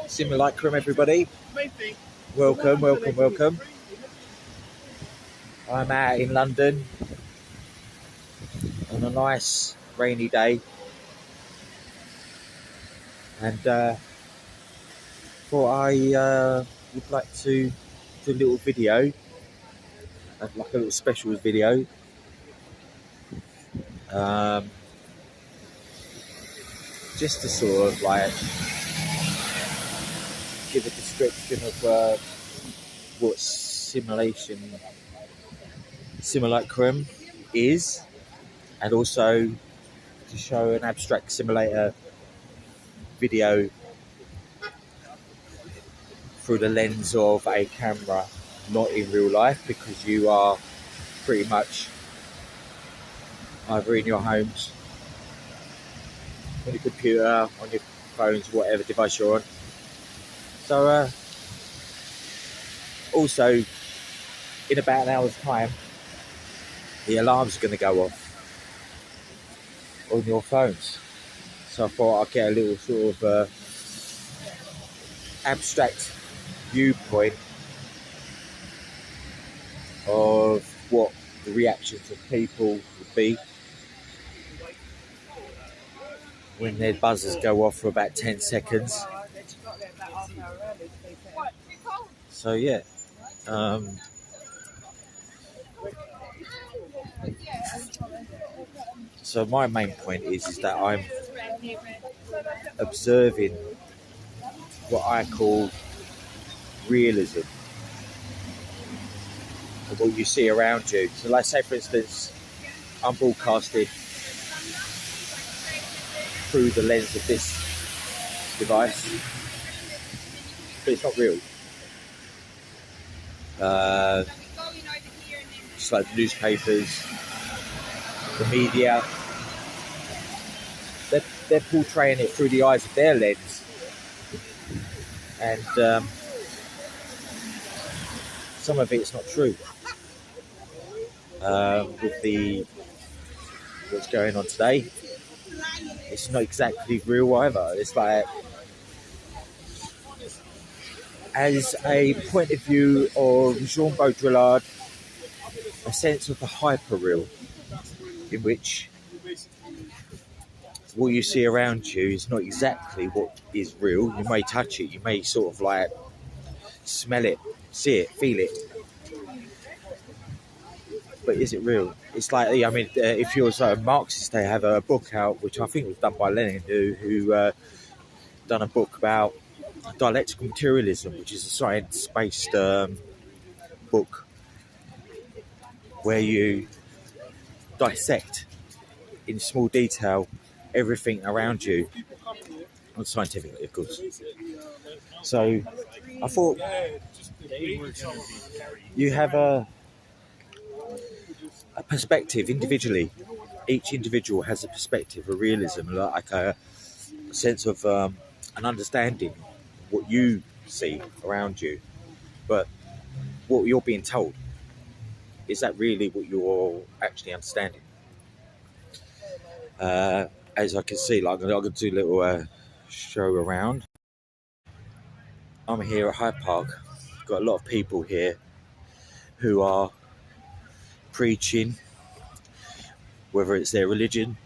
Simulacrum, everybody. Welcome, welcome, welcome. I'm out in London on a nice rainy day, and thought I would like to do a little video, like a little special video. Just to sort of like give a description of what simulacrum is, and also to show an abstract simulator video through the lens of a camera, not in real life, because you are pretty much either in your homes, on your computer, on your phones, whatever device you're on. So also in about an hour's time, the alarms are going to go off on your phones. So I thought I'd get a little sort of abstract viewpoint of what the reactions of people would be when their buzzers go off for about 10 seconds. So yeah, so my main point is that I'm observing what I call realism of what you see around you. So like, say for instance, I'm broadcasting through the lens of this device, but it's not real. Just like the newspapers, the media, they're portraying it through the eyes of their lens, and some of it's not true. With what's going on today, it's not exactly real either. It's like, as a point of view of Jean Baudrillard, a sense of the hyper-real, in which what you see around you is not exactly what is real. You may touch it, you may sort of like smell it, see it, feel it, but is it real? It's like, I mean, if you're a Marxist, they have a book out, which I think was done by Lenin, who done a book about dialectical materialism, which is a science-based book where you dissect in small detail everything around you, and scientifically, of course. So I thought you have a perspective individually. Each individual has a perspective, a realism, like a sense of an understanding what you see around you, but what you're being told, is that really what you're actually understanding? As I can see, like, I'm going to do a little show around. I'm here at Hyde Park. Got a lot of people here who are preaching, whether it's their religion.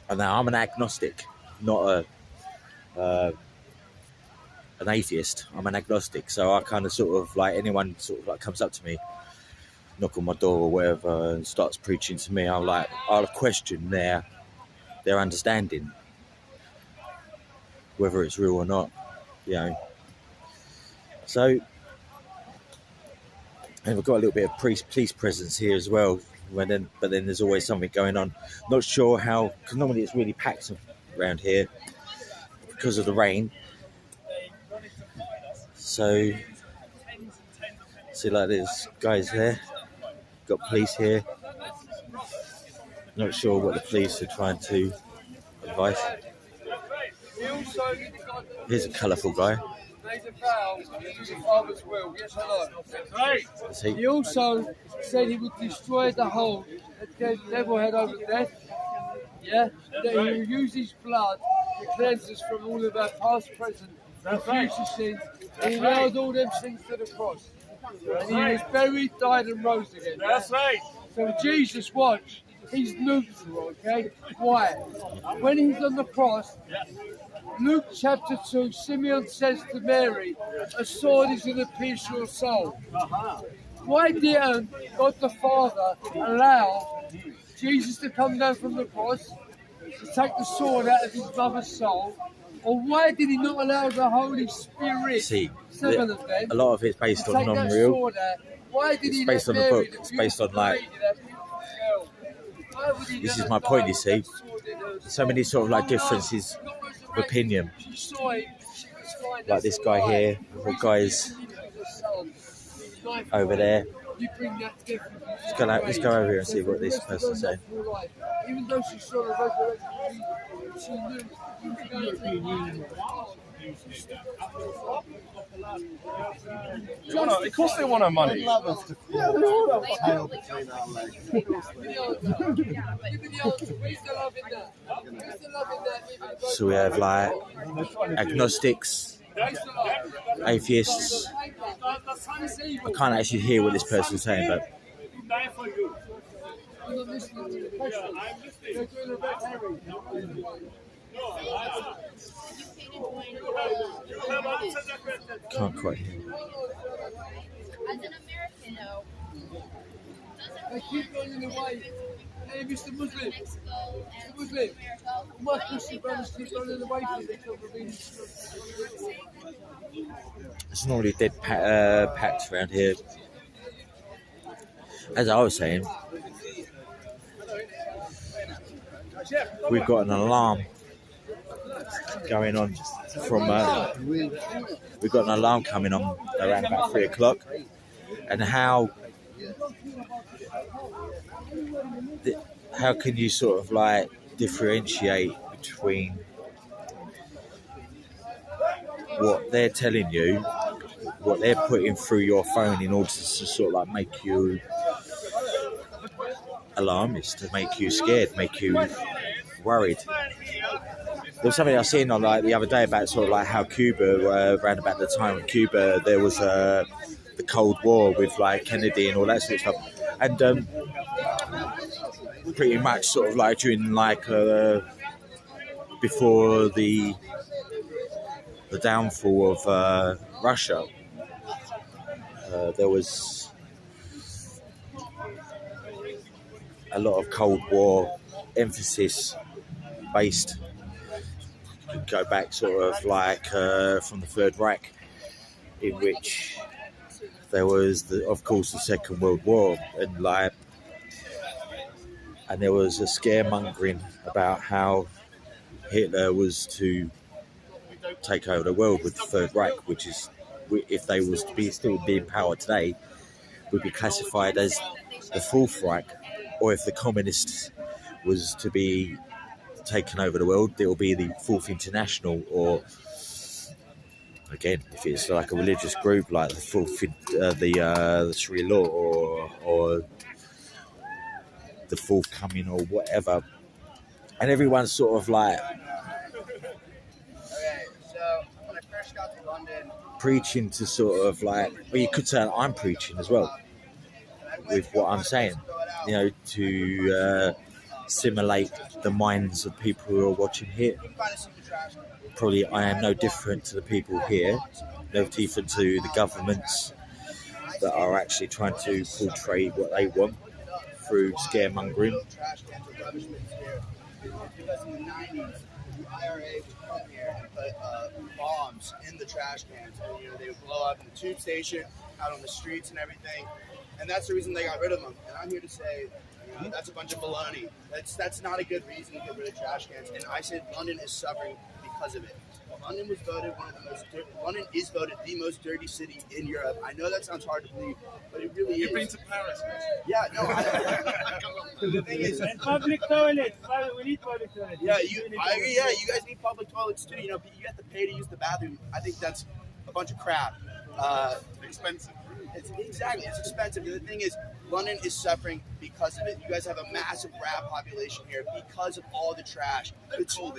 And now I'm an agnostic, not an atheist. I'm an agnostic, so I kind of sort of like, anyone sort of like comes up to me, knock on my door or whatever, and starts preaching to me, I'll question their understanding, whether it's real or not, you know. So, and we've got a little bit of police presence here as well. But then there's always something going on. Not sure how, because normally it's really packed around here because of the rain. So, see, like, there's guys there, got police here. Not sure what the police are trying to advise. Here's a colourful guy. He also said he would destroy the hole that the devil had over death. Yeah, that he will use his blood to cleanse us from all of our past, present, refused to sin, and he nailed all them sins to the cross. And he was buried, died, and rose again. That's right. So Jesus, watch, he's neutral, okay? Why? When he's on the cross, Luke chapter 2, Simeon says to Mary, a sword is going to pierce your soul. Why didn't God the Father allow Jesus to come down from the cross, to take the sword out of his mother's soul? Or why did he not allow the Holy Spirit, See, seven of them, a lot of it's based to on take that non-real. sword out? Why did It's he based let on a Mary, book. the It's based on, beautiful like- lady, that beautiful girl, why would he This let is her my point, die you with see. that sword in her So soul? many sort of like Oh, differences no, God of opinion. she saw him, she was fine, Like this guy here, or guys over there. You bring that difference. Let's go over here and see what this person's saying. Even though she saw the resurrection, she knew he was going to Of course they want our money. So we have like agnostics, atheists. I can't actually hear what this person's saying, but can't quite hear. As an American, though, They keep running away. Hey, Mr. Muslim. Mexico and Muslim. America, My Christian brothers keep running away from each other. It's normally dead packed around here. As I was saying, we've got an alarm going on from. We've got an alarm coming on around about 3 o'clock, and how can you sort of like differentiate between what they're telling you, what they're putting through your phone in order to sort of like make you alarmist, to make you scared, make you worried. There was something I seen on like the other day about sort of like how Cuba, around about the time of Cuba, there was the Cold War with like Kennedy and all that sort of stuff, and pretty much sort of like during like before the downfall of Russia, there was a lot of Cold War emphasis based. You go back sort of like from the Third Reich, in which there was of course the Second World War, and there was a scaremongering about how Hitler was to take over the world with the Third Reich, which is, if they was to still be in power today, would be classified as the Fourth Reich, or if the communists was to be taken over the world, it will be the Fourth International, or again, if it's like a religious group like the Fourth, the Sharia law, or the Fourth Coming, or whatever, and everyone's sort of like When I first got to London, preaching to sort of like, well, you could say I'm preaching as well with what I'm saying, to simulate the minds of people who are watching here. Probably I am no different to the people here, no different to the governments that are actually trying to portray what they want through scaremongering. Because in the 90s, the IRA would come here and put bombs in the trash cans, and they would blow up in the tube station, out on the streets and everything, and that's the reason they got rid of them. And I'm here to say, that's a bunch of baloney. That's not a good reason to get rid of trash cans. And I said London is suffering because of it. London was voted London is voted the most dirty city in Europe. I know that sounds hard to believe, but it really is. You've been to Paris, Chris. Yeah, no. The thing is, Public toilet. We need public toilet. yeah, I agree. Yeah, you guys need public toilets too. You have to pay to use the bathroom. I think that's a bunch of crap. Expensive. It's expensive. And the thing is, London is suffering because of it. You guys have a massive rat population here because of all the trash. The tube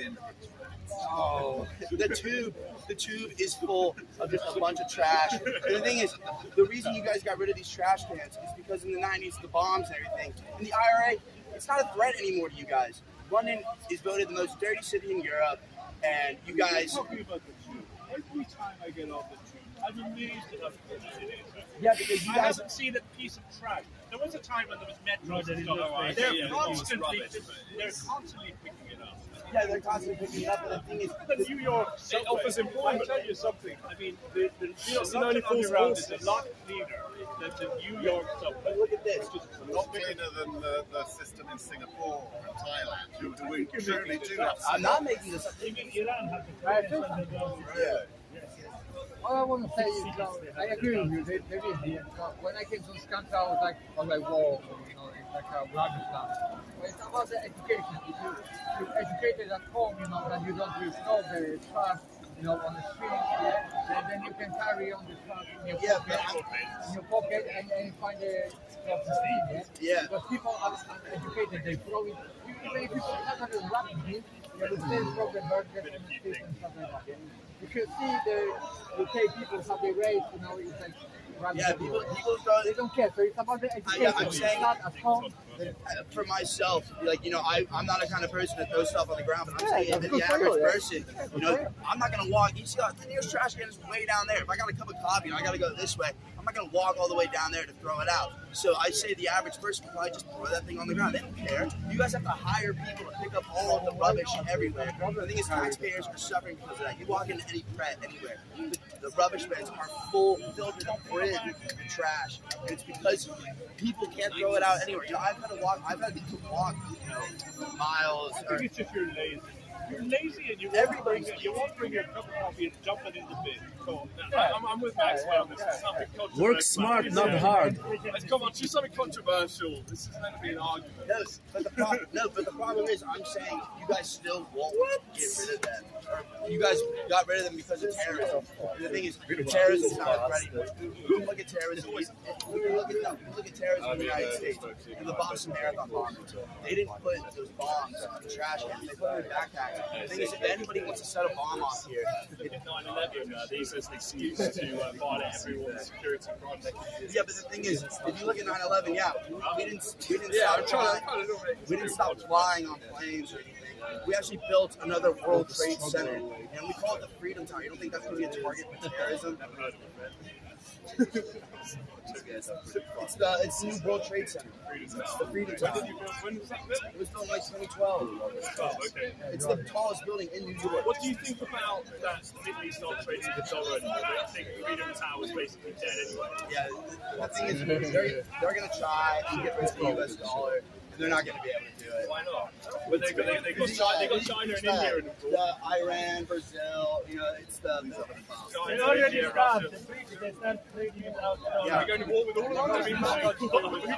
is full of just a bunch of trash. And the thing is, the reason you guys got rid of these trash cans is because in the 90s, the bombs and everything, and the IRA, it's not a threat anymore to you guys. London is voted the most dirty city in Europe, and you guys. Talking about the tube. Every time I get off the tube, I'm amazed at how clean it is. Yeah, because you I guys. haven't seen a piece of trash. There was a time when there was metros and right. stuff. They're Yeah, constantly, rubbish, they're constantly picking it up. Yeah, they're constantly picking it up, but the thing is, The New York subway, offers employment. I'll tell you something. I mean, the see London 94's Underground is horses. a lot cleaner than the New York subway. look at this. Not cleaner than the system in Singapore and Thailand. We truly do have. I'm not making this up. Even Iran has the trash underground. Yeah. All I want to say is, I agree with you. There is here. When I came to this country, I was like, whoa, it's like a rubbish stuff. But it's about the education. If you're educated at home, that you don't restore the trash, on the street, then you can carry on the trash in your pocket, and find a proper Yeah. Because people are uneducated, they throw it. Even if you put another rubbish, you will still throw the burgers on the street and stuff like that. You can see the UK people how they raise, it's like rubbish. Yeah, people throw They don't care. So it's about the education. I'm It's saying- not at home. for myself, I'm not the kind of person that throws stuff on the ground, but I'm Yeah, saying that's that good the for average you, yeah. person, I'm not gonna walk. You see, the nearest trash can is way down there. If I got a cup of coffee and I gotta go this way, I'm not gonna walk all the way down there to throw it out. So I say the average person will probably just throw that thing on the ground. They don't care. You guys have to hire people to pick up all of the rubbish everywhere. The thing is, taxpayers are suffering because of that. You walk into any Pret anywhere, the rubbish bins are filled to the brim with trash, and it's because people can't throw it out anywhere. I've had to walk miles. I think it's just you're lazy. You're lazy and you won't bring your cup of coffee and dump it in the bin. So, I'm with Maxwell on this. It's something controversial. Work smart, not hard. Let's come on, do something controversial. This is meant to be an argument. But the problem is, I'm saying you guys still won't get rid of them. Or you guys got rid of them because of terrorism. And the thing is, terrorism is not a threat anymore. We can look at terrorism. We can look at terrorism in the United States and the Boston Marathon bombers. They didn't put those bombs in the trash cans. They put them in backpacks. The thing is, if anybody wants to set a bomb off here, 9/11, they use as an excuse to violate everyone's security project. yeah. But the thing is, if you look at 9/11, we didn't stop flying on planes or anything. We actually built another World Trade Center, and we call it the Freedom Tower. You don't think that's going to be a target for terrorism? It's the new World Trade Center. It's the Freedom Tower. When was that built? It was built in like 2012. Oh, okay. It's the tallest building in New York. What do you think about that Middle East not trading the dollar anymore? I think Freedom Tower is basically dead anyway. Yeah, the thing is, they're going to try and get rid of the US dollar. They're not going to be able to do it. Why not? But they got China and India and the Iran, Brazil, it's the They already started. They start trading it out. Yeah. We're going to war with all of them.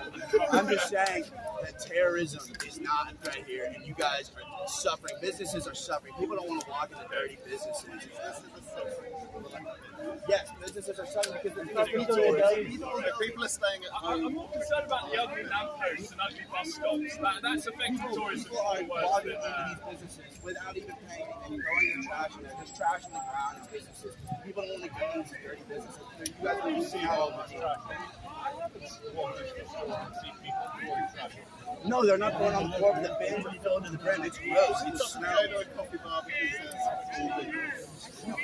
I'm just saying that terrorism is not a threat here, and you guys are suffering. Businesses are suffering. People don't want to walk into dirty businesses. Yes, businesses are suffering because People are staying at home. I'm more concerned about the ugly lampposts and ugly bus stops. That's affecting tourism people are far worse walking than into these businesses without even paying and throwing their trash in there. There's trash on the ground in businesses. People don't want to go into dirty businesses. You guys don't see how No, they're not going on the floor, but the bins are filled to the brim. It's gross. It smells. Coffee barbecues.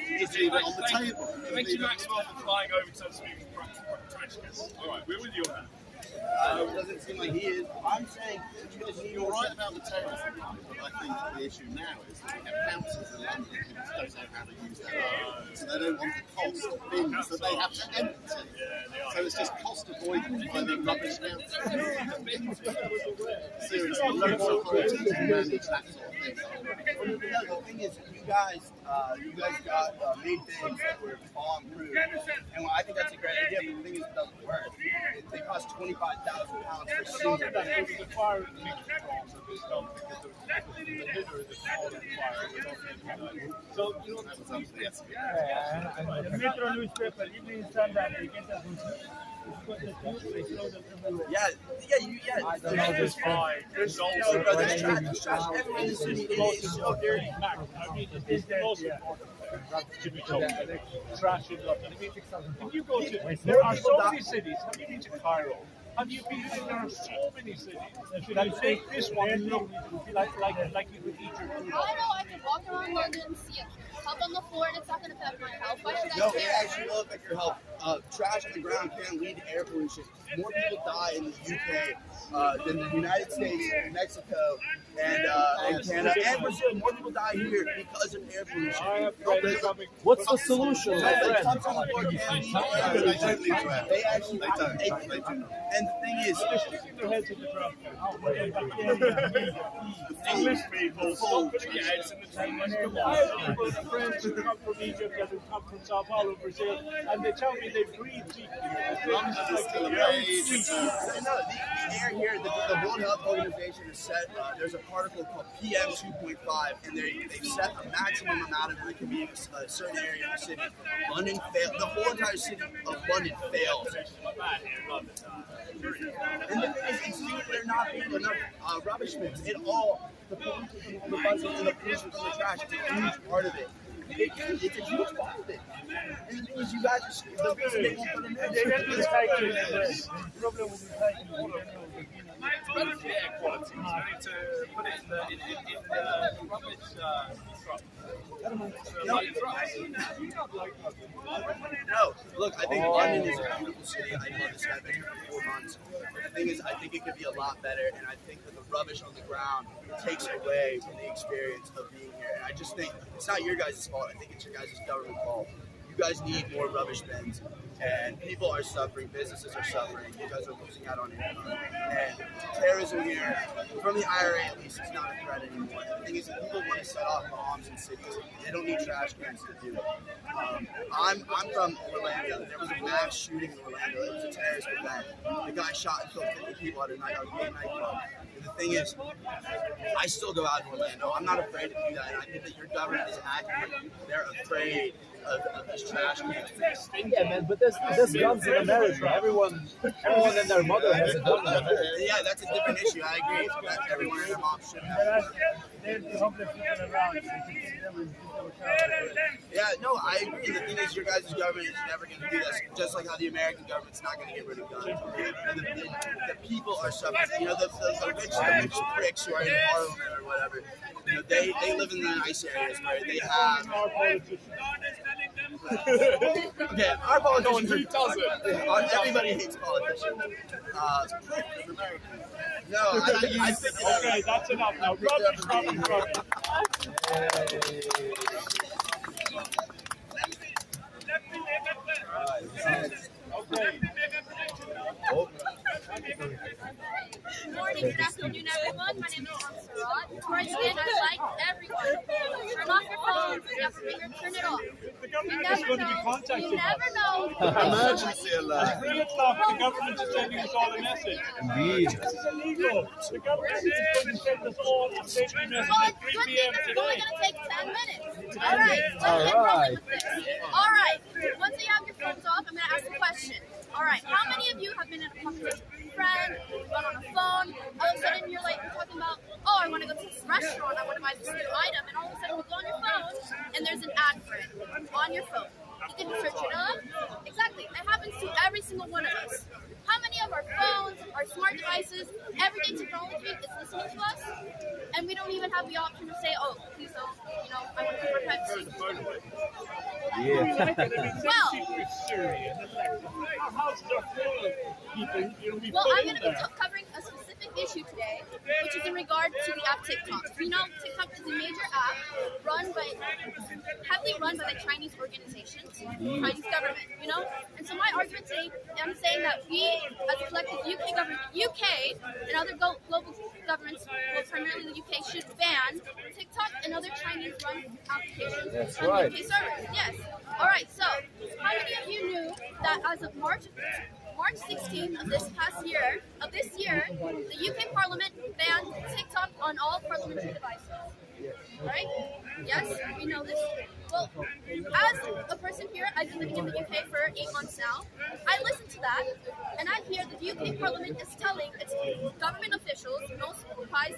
It's even on the table. Thank you, Maxwell, for flying over to speak practicus. All right, we're with you on that. It doesn't seem like he is. I'm saying you guys need You're right about the terrorism, but I think the issue now is that we have councils in London who just don't know how to use their own. So they don't want the cost of bins that they have to empty. So it's just cost avoidance by the rubbish council. Seriously, local authorities who manage that sort of thing. The thing is, you guys got made things that were bomb-proof, and I think that's a great idea. But the thing is, it doesn't work. They cost £25,000 for single That bag. was the fire controls of this company because the hitter is a smaller fire. So, That was up to the SBA. The Metro newspaper, Evening Standard, they get that put the tube, they throw them in the Yeah. It's fine. There's No, bro, there's trash everywhere in the city. It is so dirty. Mac, I mean, it's the most important to be told. Trash in London. I mean, if you go to, there are so many cities. Have you been to Cairo? Have you been to, there are so many cities that make this one look like you could eat your food. I know I can walk around London, see a cup on the floor, and it's not going to affect my health. Why should I No, it care? actually will affect your health. Trash on the ground can lead to air pollution. More people die in the UK than the United States, Mexico, and Canada, and Brazil. More people die here because of air pollution. I have friends coming. What's the solution, my They friend? come from the world, They don't need to air. they actually They don't. And the thing is, They're sticking their heads in the trash can. English people stop putting your heads in the trash. I have people, friends who come from Egypt and who come from Sao Paulo, Brazil, and they tell me they breathe deep here. London is still a rage. no, the air here, the World Health Organization has set, there's a particle called PM 2.5, and they've set a maximum amount of it that can be in a certain area of the city. London failed, the whole entire city of London fails. And the thing is, it's due to there not being enough rubbish bins. It all, the pollution from the buses and the pollution from the trash is a huge part of it. It's a huge part of it. And the thing is, you guys just, the reason they won't put them in. They get recycling. The problem with recycling. It's the air quality. So I need to put it in the rubbish truck. No, look, I think London is a beautiful city. I love this. I've been here for 4 months. The thing is, I think it could be a lot better, and I think that the rubbish on the ground takes away from the experience of being here. And I just think it's not your guys' fault. I think it's your guys' government fault. You guys need more rubbish bins, and people are suffering. Businesses are suffering. You guys are losing out on income. And terrorism here, from the IRA at least, is not a threat anymore. The thing is, if people want to set off bombs in cities, they don't need trash cans to do it. I'm from Orlando. There was a mass shooting in Orlando. It was a terrorist event. The guy shot and killed 50 people at a nightclub. And the thing is, I still go out in Orlando. I'm not afraid to do that. And I think that your government is acting. They're afraid of this trash cans. Yeah, man, but there's guns in America. Everyone and their mother has a gun. Yeah, that's a different issue. I agree that everyone and their mom should have. They're the homeless people around. Yeah, no, I agree. The thing is, your guys' government is never going to do this. Just like how the American government's not going to get rid of guns. And the people are suffering. You know, the rich pricks who are in Parliament or whatever. You know, they live in the nice areas where they have. Okay, our politicians. Who doesn't? Everybody hates politicians. No, I think Okay, that's enough now. Rubbish. Okay. Morning, good afternoon, everyone. My name is Montserrat. Before I begin, I'd like everyone to turn off your phones. If you have a ringer, turn it off. The government is going to be contacted. You never know. Emergency alert. 3 o'clock, the government is sending us all a message. Indeed. This is illegal. The government is going to send us all a safety message Oh, at 3 good thing p.m. this is today. only going to take 10 minutes. All right, let's All get right. rolling with this. All right, once you have your phones off, I'm going to ask a question. All right, how many of you have been in a conversation with a friend, gone on a phone, all of a sudden you're talking about, oh, I want to go to this restaurant, I want to buy this new item, and all of a sudden you go on your phone, and there's an ad for it on your phone. You can search it up. Exactly, it happens to every single one of us. How many of our phones, our smart devices, everyday technology is listening to us, and we don't even have the option to say, oh, please don't, I want to keep our privacy. Well, Our houses are full of people. You'll be well, put I'm in going to be there. covering a specific issue today, which is in regard to the app TikTok. We know TikTok is a major app heavily run by the Chinese organizations, Chinese government, And so my argument today, I'm saying that we, as a collective UK government, UK and other global governments, well, primarily the UK, should ban TikTok and other Chinese-run applications That's on right. UK servers. Yes. All right. So, how many of you knew that as of March 16th of this year, the UK Parliament banned TikTok on all parliamentary devices? Right? Yes, we know this. Well, as a person here, I've been living in the UK for 8 months now. I listen to that, and I hear the UK Parliament is telling its government officials, no surprise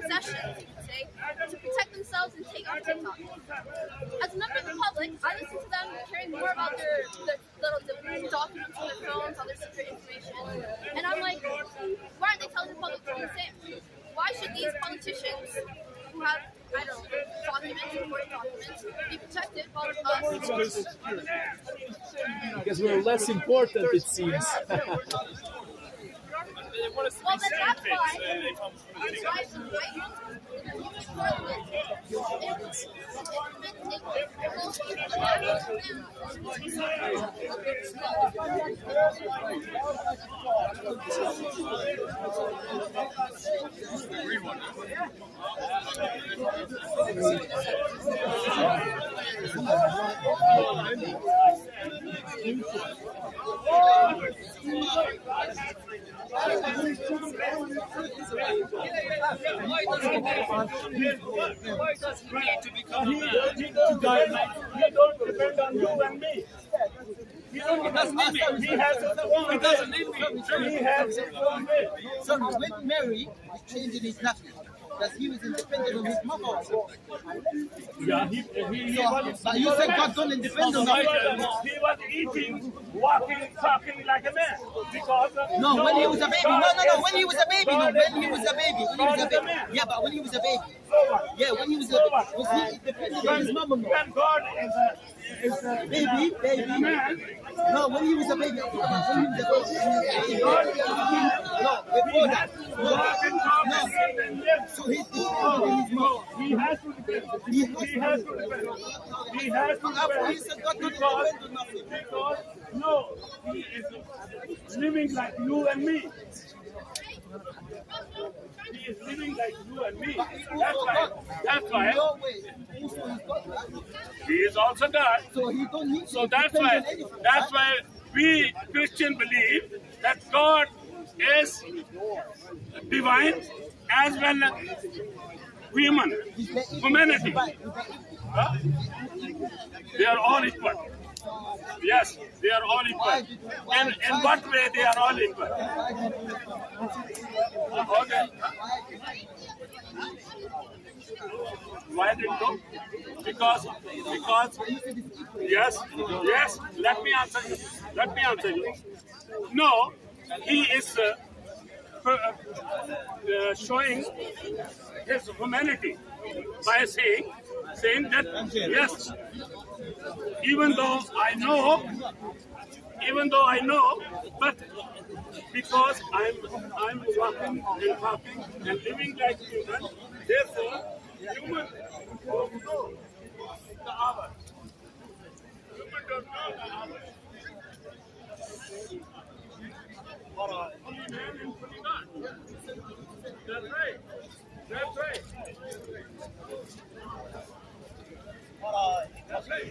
sessions, you could say, to protect themselves and take off TikTok. As a member of the public, I listen to them caring more about their little documents on their phones, all their secret information, and I'm like, why aren't they telling the public to do the same? Why should these politicians who have, I don't know, documents, important documents, be protected while us? Because we're less important, it seems. Well, then that's why the UK Parliament He don't depend on you and me. He doesn't need me. He has his own. He doesn't need me. He has his own way. So when Mary was changing his nappy, that he was independent of his mother also. Yeah, he was. But you said God don't independent of him. He was eating, walking, talking like a man. Because No, when he was a baby. No. When he was a baby. No, when he was a baby. When he was a baby. Yeah, but when he was a baby. Yeah, when he was a baby. Was he independent of his mother? No. when God is a Baby. man, No, when he was a baby. When he was a baby. No, before that. walking, talking, and live. So he's dependent on his mother. He has to depend. He has to depend. He has to After he depend. said God don't Because, independent of nothing. because, no, he is living like you and me. He is living like you and me. That's why No way. Also he's God, right? he is also God. So he don't need to So depend on anything. that's why we Christian believe that God is divine as well as humanity. Huh? They are all equal. Yes, they are all equal. And in what way they are all equal? Okay. Why didn't you? Because yes, let me answer you. No, he is showing his humanity by saying that yes, even though I know, but because I'm walking and talking and living like human, therefore human don't know the hour. Human don't know the hour. Fully man and fully God. That's right. That's right. That's right.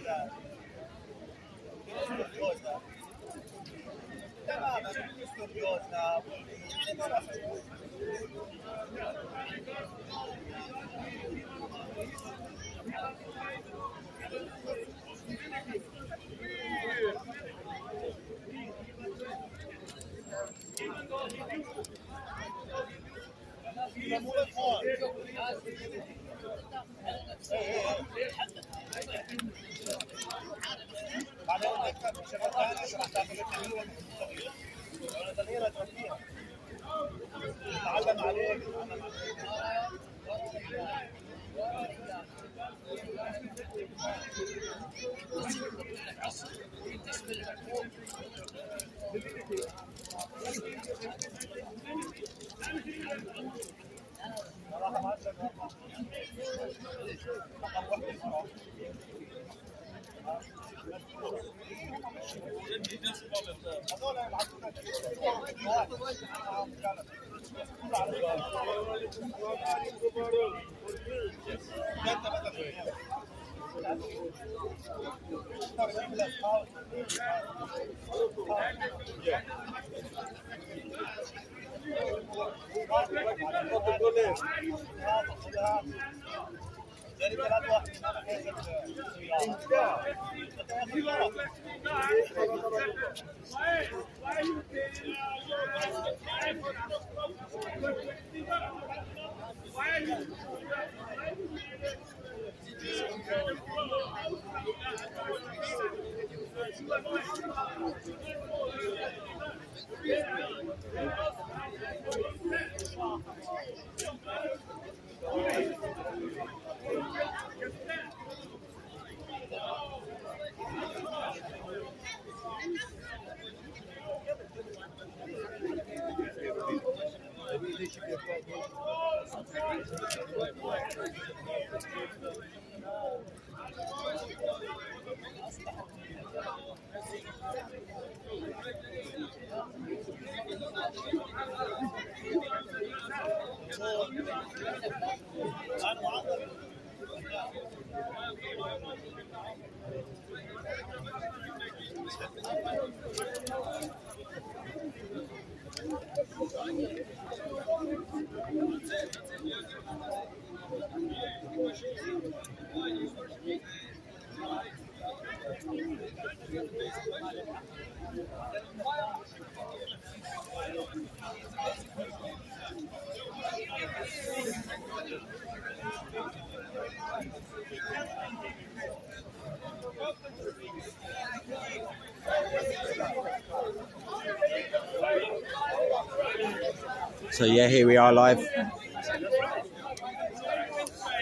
So yeah, here we are live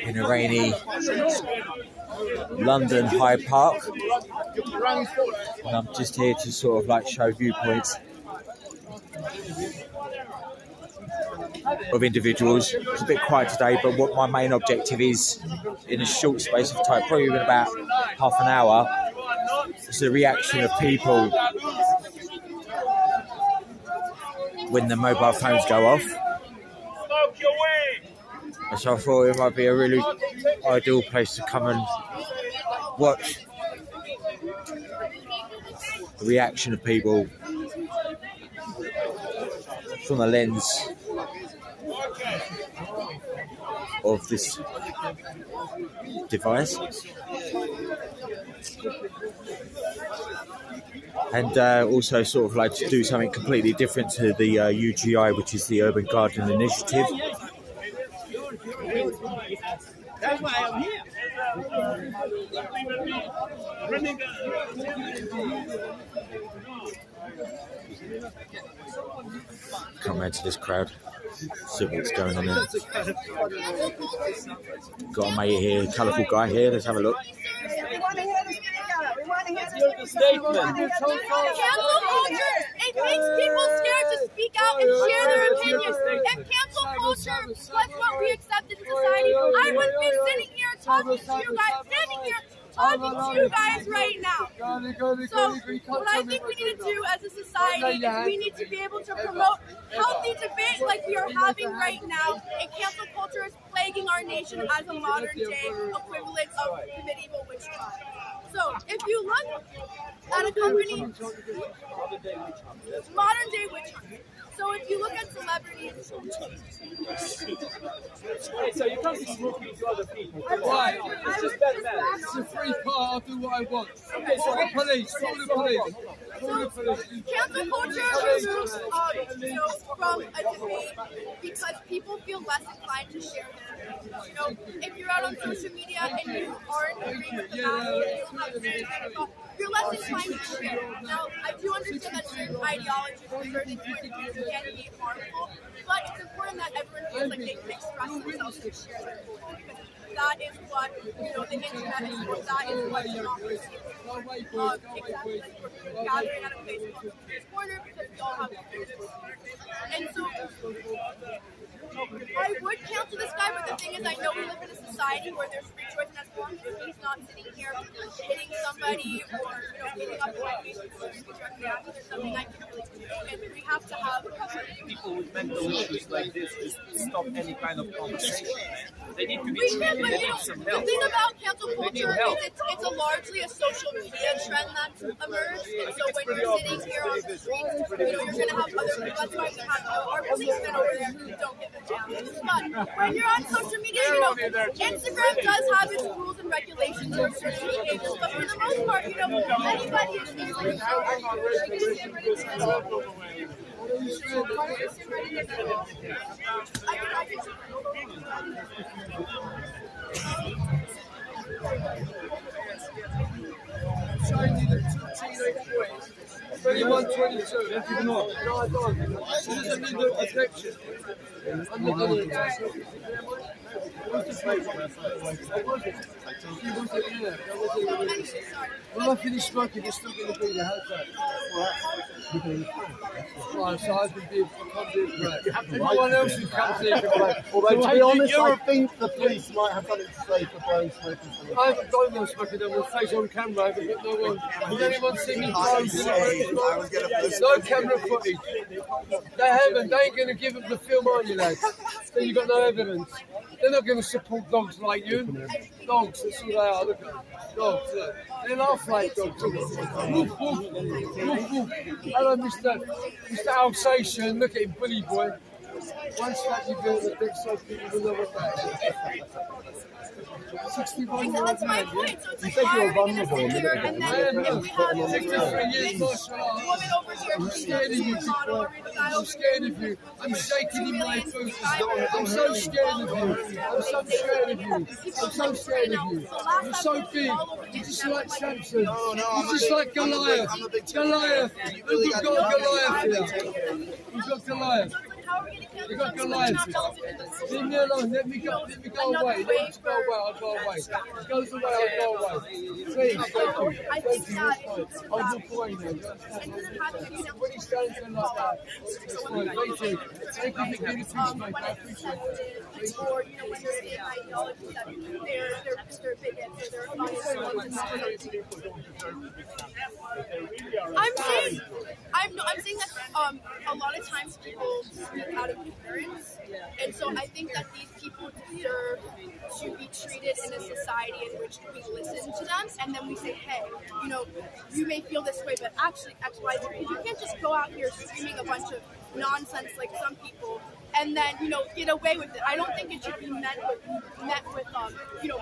in a rainy London Hyde Park, and I'm just here to sort of like show viewpoints of individuals. It's a bit quiet today, but what my main objective is, in a short space of time, probably in about half an hour, is the reaction of people when the mobile phones go off. And so I thought it might be a really ideal place to come and watch the reaction of people from the lens of this device. And also sort of like to do something completely different to the UGI, which is the Urban Garden Initiative. That's why I'm here. Come round to this crowd, see what's going on here. Got a mate here, colourful guy here, let's have a look. We want to hear the speaker. We want to hear the statement. Cancel culture, it makes people scared to speak out and share their opinions. If cancel culture was what we accept in society, I wouldn't be sitting here talking to you guys, standing here talking to you guys right now. So what I think we need to do as a society is we need to be able to promote healthy debate like we are having right now, and cancel culture is plaguing our nation as a modern day equivalent of the medieval witch trial. So if you look at a company, modern day witch hunt. So if you look at celebrities, So you can't be smoking to other people. Why? It's just that man. It's a free car. I'll do what I want. Okay, so the police. Call the police. cancel culture removes from a debate because people feel less inclined to share their opinions. You know, if you're out on social media and you aren't agreeing with the masses, you're less inclined to share. Now, I do understand that certain ideologies or certain points of view can be harmful, but it's important that everyone feels like they can express themselves and share their opinions, because that is what, the internet is for. That is what democracy is. Exactly. We're gathering at a place called this corner because we all have experiences. And so I would cancel this guy, but the thing is, I know we live in a society where there's free choice, and as long as he's not sitting here hitting somebody or hitting up my Facebook directly after, there's something I can really do. And we have to have people with mental issues like this just stop any kind of conversation. They need to be treated. They need some help. The thing about cancel culture is it's largely a social media trend that's emerged. And so when you're sitting here on the streets, you're going to have other people. That's why we have our policemen over there who don't give a But when you're on social media, Instagram does have its rules and regulations for certain behaviors, but for the most part, anybody is like, Changing the two teenage boys. 21, 22. No, I don't. She doesn't need the protection. I'm not going to when I finish smoking, you're still going to be the haircut. Right, so I can't do it. Everyone else who comes in. Although, to be honest, I think the police might have something to say for blowing smoke. I haven't got no smoking on my face on camera. I haven't got no one. Has anyone seen me blowing? No camera footage. They haven't. They ain't going to give them the film on you, lads. So you've got no evidence. They're not going to support dogs like you. Dogs, that's all they are. Look at them. Dogs, look. They laugh like dogs. Woof, woof. Woof, woof. Hello, Mr. Alsatian. Look at him, bully boy. One slap you built a big size people will never back. 61 year old man. You said you were vulnerable a minute ago. And then if we have 63 years, woman over here, I'm scared of you, I'm scared of you. I'm shaking in my boots. I'm so scared of you. I'm so scared of you. I'm so scared of you. You're so big. You're just like Samson. You're just like Goliath. Goliath. We've got Goliath here. We've got Goliath. You got Goliath. Leave me alone. Let me go. Let me go away. Let me go away. I'll go away. It goes away. I'll go away. Please, thank you. Thank you. I'll walk away now. When he's standing there like that, it's fine. Thank you. Thank you for giving me peace, mate. I appreciate it. Or when they're saying ideology that they're bigots or I'm saying that a lot of times people speak out of ignorance, and so I think that these people deserve to be treated in a society in which we listen to them, and then we say, hey, you may feel this way, but actually X, Y, Z, because you can't just go out here screaming a bunch of nonsense like some people and then get away with it. I don't think it should be met with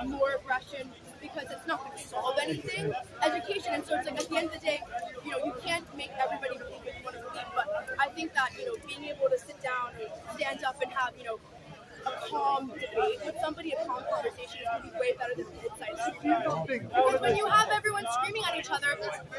more aggression, because it's not going to solve anything. Education, and so it's like at the end of the day, you can't make everybody believe what you want to believe, but I think that being able to sit down and stand up and have a calm debate with somebody, a calm conversation is going to be way better than the inside. Because when you have everyone screaming at each other,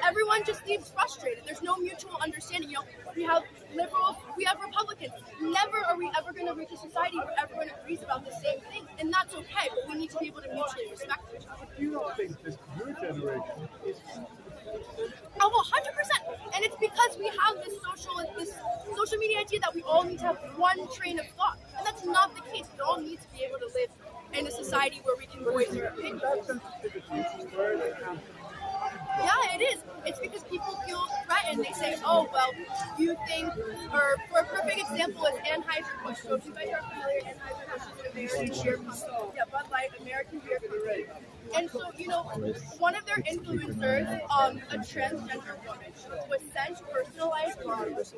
everyone just leaves frustrated. There's no mutual understanding. We have liberals, we have Republicans. Never are we ever going to reach a society where everyone agrees about the same thing, and that's okay. But we need to be able to mutually respect each other. Do you not think that your generation is? Oh, 100%. And it's because we have this social media idea that we all need to have one train of thought. And that's not the case. We all need to be able to live in a society where we can voice our opinions. Yeah, it is. It's because people feel threatened. They say, oh, well, you think, or for a perfect example is Anheuser-Busch. So if you guys are familiar, Anheuser-Busch is an American beer company. Yeah, Bud Light, American beer company. And so, one of their influencers, a transgender woman, was sent personalized bombs.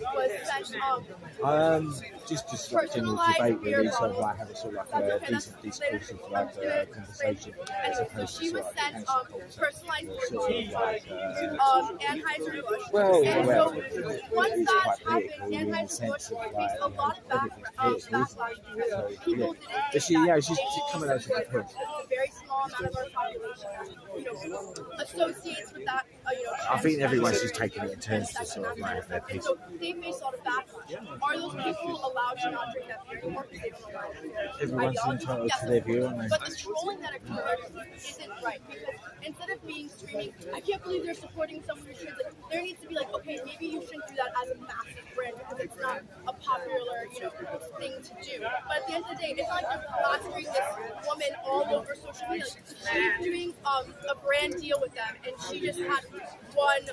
Was sent just like general debate really, so like have a sort of like a decent discourse of like a conversation as opposed she to was like sent personalized bombs. Anheuser-Busch. Well, and well, so once that happened, in the Anheuser-Busch sense of faced like a lot of backlash because people didn't But she's coming out to the point. a very small amount of our population, associates with that, I think everyone's just taking it in turns to sort of like have their piece. so they face a lot of backlash. Are those people allowed to not drink that beer anymore because they don't know why? Everyone's entitled to their view, aren't they? But the trolling that occurred isn't right, because instead of being screaming, I can't believe they're supporting someone who's trans, like, there needs to be like, okay, maybe you shouldn't do that as a massive brand because it's not a popular, thing to do. But at the end of the day, it's not like they're plastering this woman all over social media. She's doing a brand deal with them, and she just had one,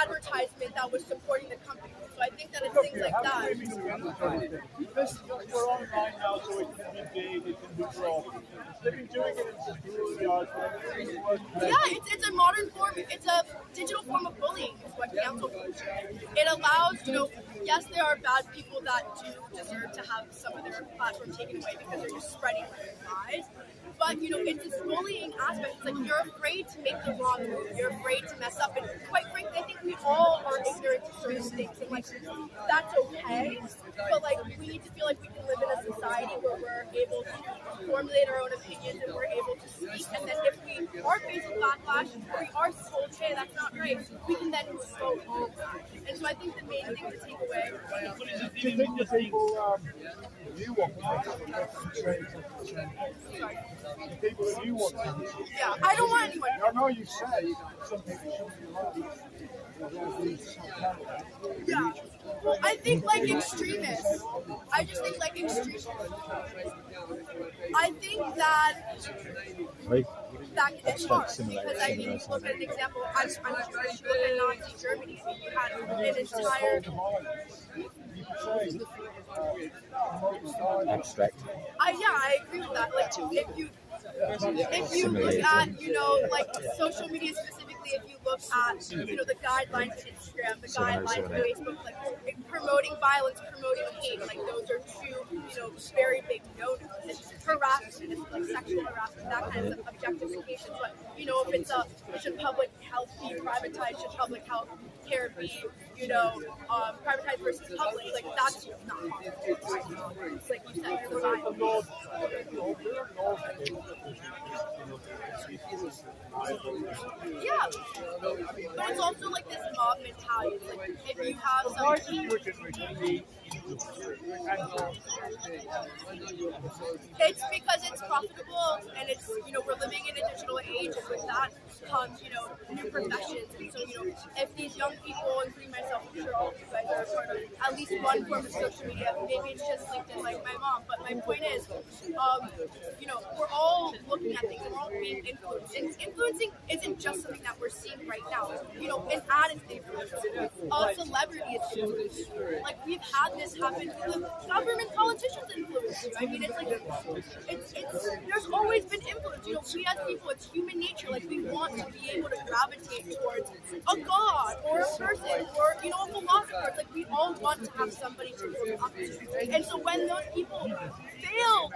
advertisement that was supporting the company. So I think that it's things like that. We're online now, so it can be big, it can be broad. They've been doing it in school yards. Yeah, it's a modern form. It's a digital form of bullying. Is what cancel culture. It allows, yes, there are bad people that do deserve to have some of their platform taken away because they're just spreading lies. But it's this bullying aspect. It's like you're afraid to make the wrong move. You're afraid to mess up. And quite frankly, I think we all are ignorant to certain things. And that's okay. But we need to feel like we can live in a society where we're able to formulate our own opinions and we're able to speak. And then if we are faced with backlash or we are told, hey, that's not right, we can then vote on that. And so I think the main thing to take away. Do you think the people you want to the people that you want to yeah, I don't want anyone. I know you say some people shouldn't be allowed. Yeah. I think extremists. I just think extremists. I think that it's hard because you look at an example. I'm not sure if you look at Nazi Germany. You had an entire abstract. I agree with that. If you look at social media specifically, if you look at the guidelines of Instagram, the guidelines of Facebook, promoting violence, promoting hate, those are two very big no-nos. Harassment, sexual harassment, that kind of objectification. But should public health be privatized? Should public health care be privatized versus public? That's not possible. Like you said, you're right. Yeah, but it's also this mob mentality. If you have something, it's because it's profitable and it's we're living in a digital age, and with that comes new professions. And so if these young people, including myself, I'm sure all of you guys are part of at least one form of social media. Maybe it's just LinkedIn, like my mom. But my point is, we're all looking at things and we're all being influenced. And influencing isn't just something that we're seeing right now. An ad is influenced. A celebrity is influenced. We've had this happen to the government politicians influence you. I mean, it's there's always been influence. We as people, it's human nature. We want to be able to gravitate towards a god or a person or a philosopher. We all want to have somebody to look up to. And so when those people fail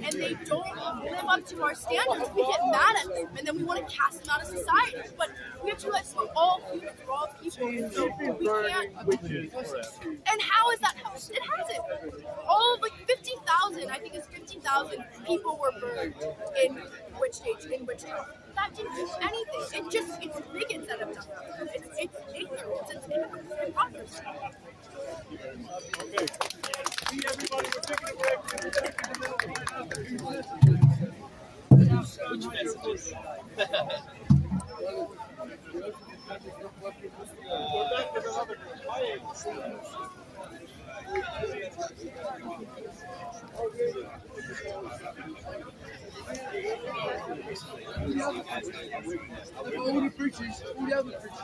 and they don't live up to our standards, we get mad at them and then we want to cast them out of society. But we have to realize we're all humans, we're all people, and so we can't. And how is that helped? It hasn't. All of 15,000, I think it's 15,000 people were burned in Wichita. That didn't do anything. It's bigots that have done that. It's ignorance. It's hypocrisy. Okay. See everybody, we're taking a break. Which messages? All the preachers, all the other preachers.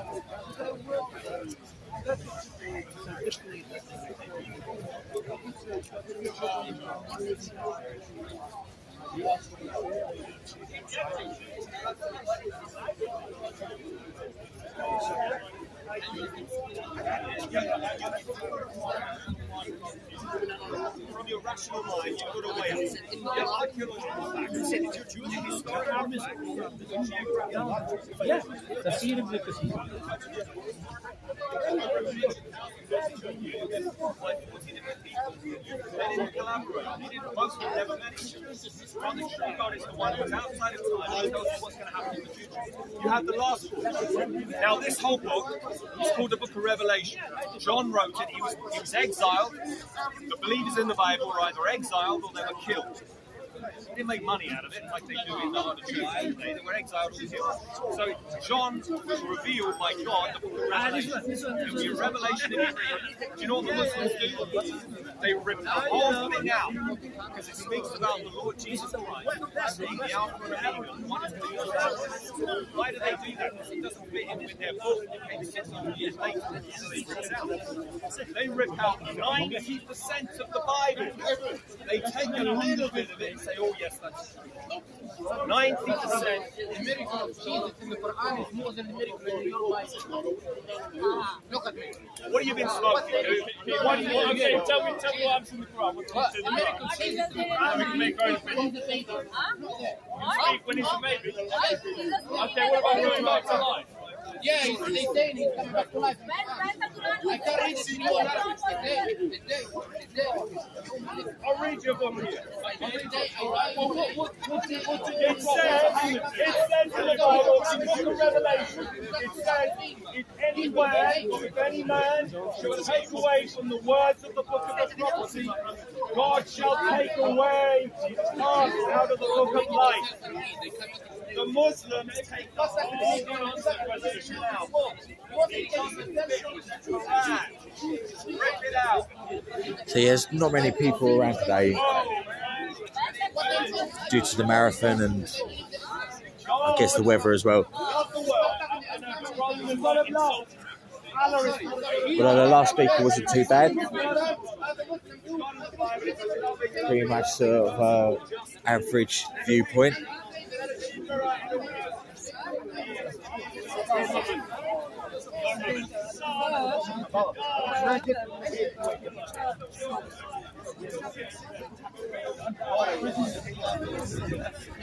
From your rational mind, you go away. Yeah, that's the implication. They didn't collaborate. They didn't most never met each other. On the true God is the one who's outside of time and knows what's going to happen in the future. You have the last book. Now, this whole book is called the Book of Revelation. John wrote it. He was exiled. The believers in the Bible were either exiled or they were killed. They didn't make money out of it like they do in the other churches today. They were exiled all these years. So John was revealed by God, the book of Revelation. It was a revelation in Hebrew. Do you know what the Muslims do? They rip the whole thing out because it speaks about the Lord Jesus Christ being the Alpha and Omega. Why do they do that? Because it doesn't fit in with their book that came 600 years later. So they rip it out. They rip out 90% of the Bible. They take a little bit of it and say, oh yes, that's true. 90%. The miracle of Jesus in the Quran is more than the miracle in your Bible. Look at me. What have you been smoking, dude? What have you been Okay, tell me what happens in the Quran. What does it The miracle of Jesus in the We can make our own opinion. Quran is a baby. Speak when he's a baby. Okay, what about going back to life? Yeah, they saying he's coming back to life. I can't read it anymore. It's there. I'll read you a book here. It It says in the Bible, in the book of Revelation, it says, if any man shall take away from the words of the book of the prophecy, God shall take away his part out of the book of life. The Muslims take the whole concept of resolution out. It doesn't fit that. Rip it out. So there's not many people around today due to the marathon and I guess the weather as well. But the last speaker wasn't too bad. Pretty much sort of average viewpoint.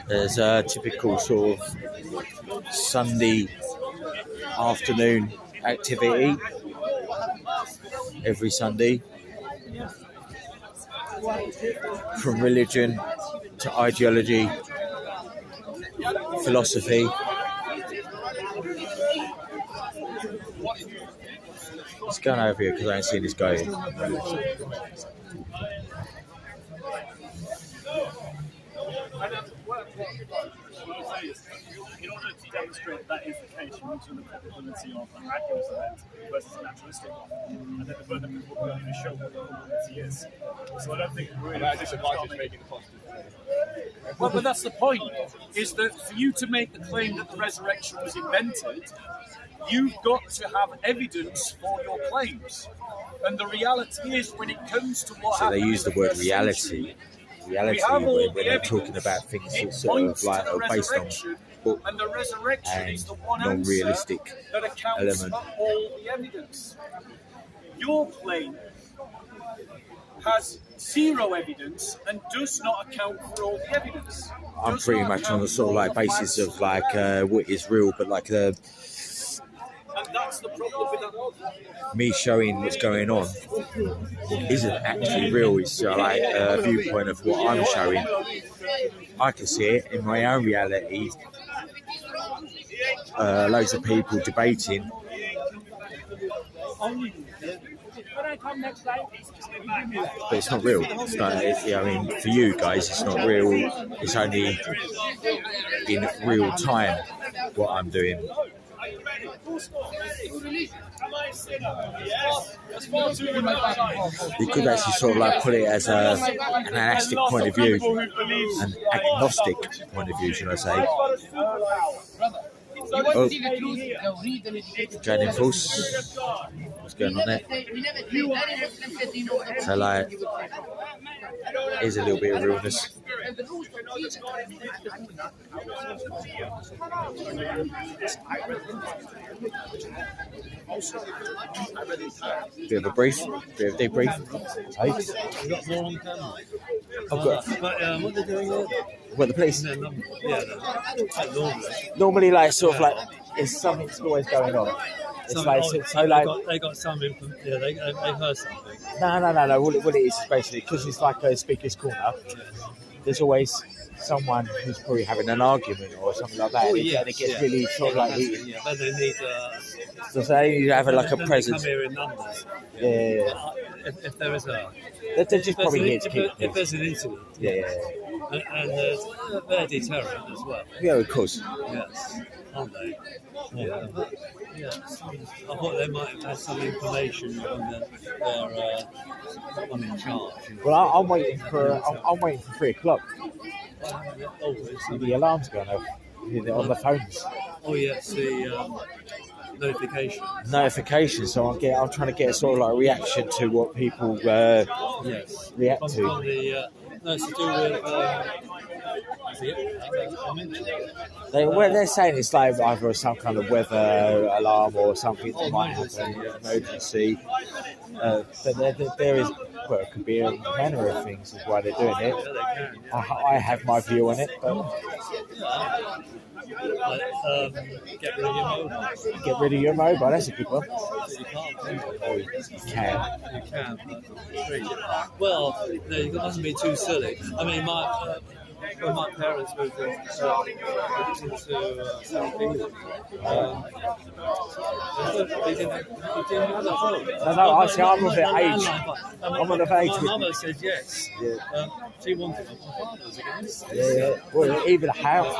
There's a typical sort of Sunday afternoon activity every Sunday, from religion to ideology, philosophy. Let's go over here because I ain't seen this guy yet. In order to demonstrate that is the case, you need to look at the probability of a miraculous event versus a naturalistic one. And then the further people will only show what the probability is. So I don't think really That disadvantage making the positive. Well, but that's the point, is that for you to make the claim that the resurrection was invented, you've got to have evidence for your claims. And the reality is, when it comes to what So they happened use the in word first reality. century, Reality when they're talking about things that sort of like are based on book and the resurrection and is the one non-realistic answer that accounts element. for all the evidence. Your claim has zero evidence and does not account for all the evidence. I'm Does pretty not much on the account sort of for like all the basis of facts. like what is real, but like the And that's the problem with that. me showing what's going on isn't actually real. It's like a viewpoint of what I'm showing. I can see it in my own reality. Loads of people debating. But it's not real. It's not, I mean, for you guys, it's not real. It's only in real time what I'm doing. You could actually sort of like put it as an agnostic point of view, an agnostic point of view, should I say? Oh, Jaden False. What's going on there? So like, here's a little bit of realness. Bit of a brief, bit of a debrief. Hey? I've got what they're doing there? What, the police? Normally, like, sort of like, it's something's always going on. It's like, so like, they got something from, yeah, they heard something. No. What it is basically, because it's like a speaker's corner, there's always someone who's probably having an argument or something like that. Oh, And it gets really sort of like heated. Yeah, but they need So they need to have like a then presence. They come here in numbers. Yeah. If there is a... They're just probably here to keep if there's an incident, Yeah. and they're deterrent as well. Yeah, of course. Yes, aren't they? Yeah. Yes. I thought they might have had some information on their one in charge. You know. Well, I'm waiting for 3:00. Oh, it's The alarm's going off on the phones. Oh yes, the Notification. So I'm trying to get sort of like a reaction to what people yes. react From to. the, no, it's to do with They're saying it's like either some kind of weather alarm or something that might happen, emergency. But there is, well, it could be a manner of things is why they're doing it. I have my view on it, but get rid of your mobile. Get rid of your mobile. That's a good one. You can't. You can. You can. But well, no, you mustn't be too silly. I mean, when my parents moved into South England, they didn't have a phone. No, actually, I'm of the age. I'm of the age. My mother said yes. Yeah. She wanted it. My father was against it. Yeah. Well, even house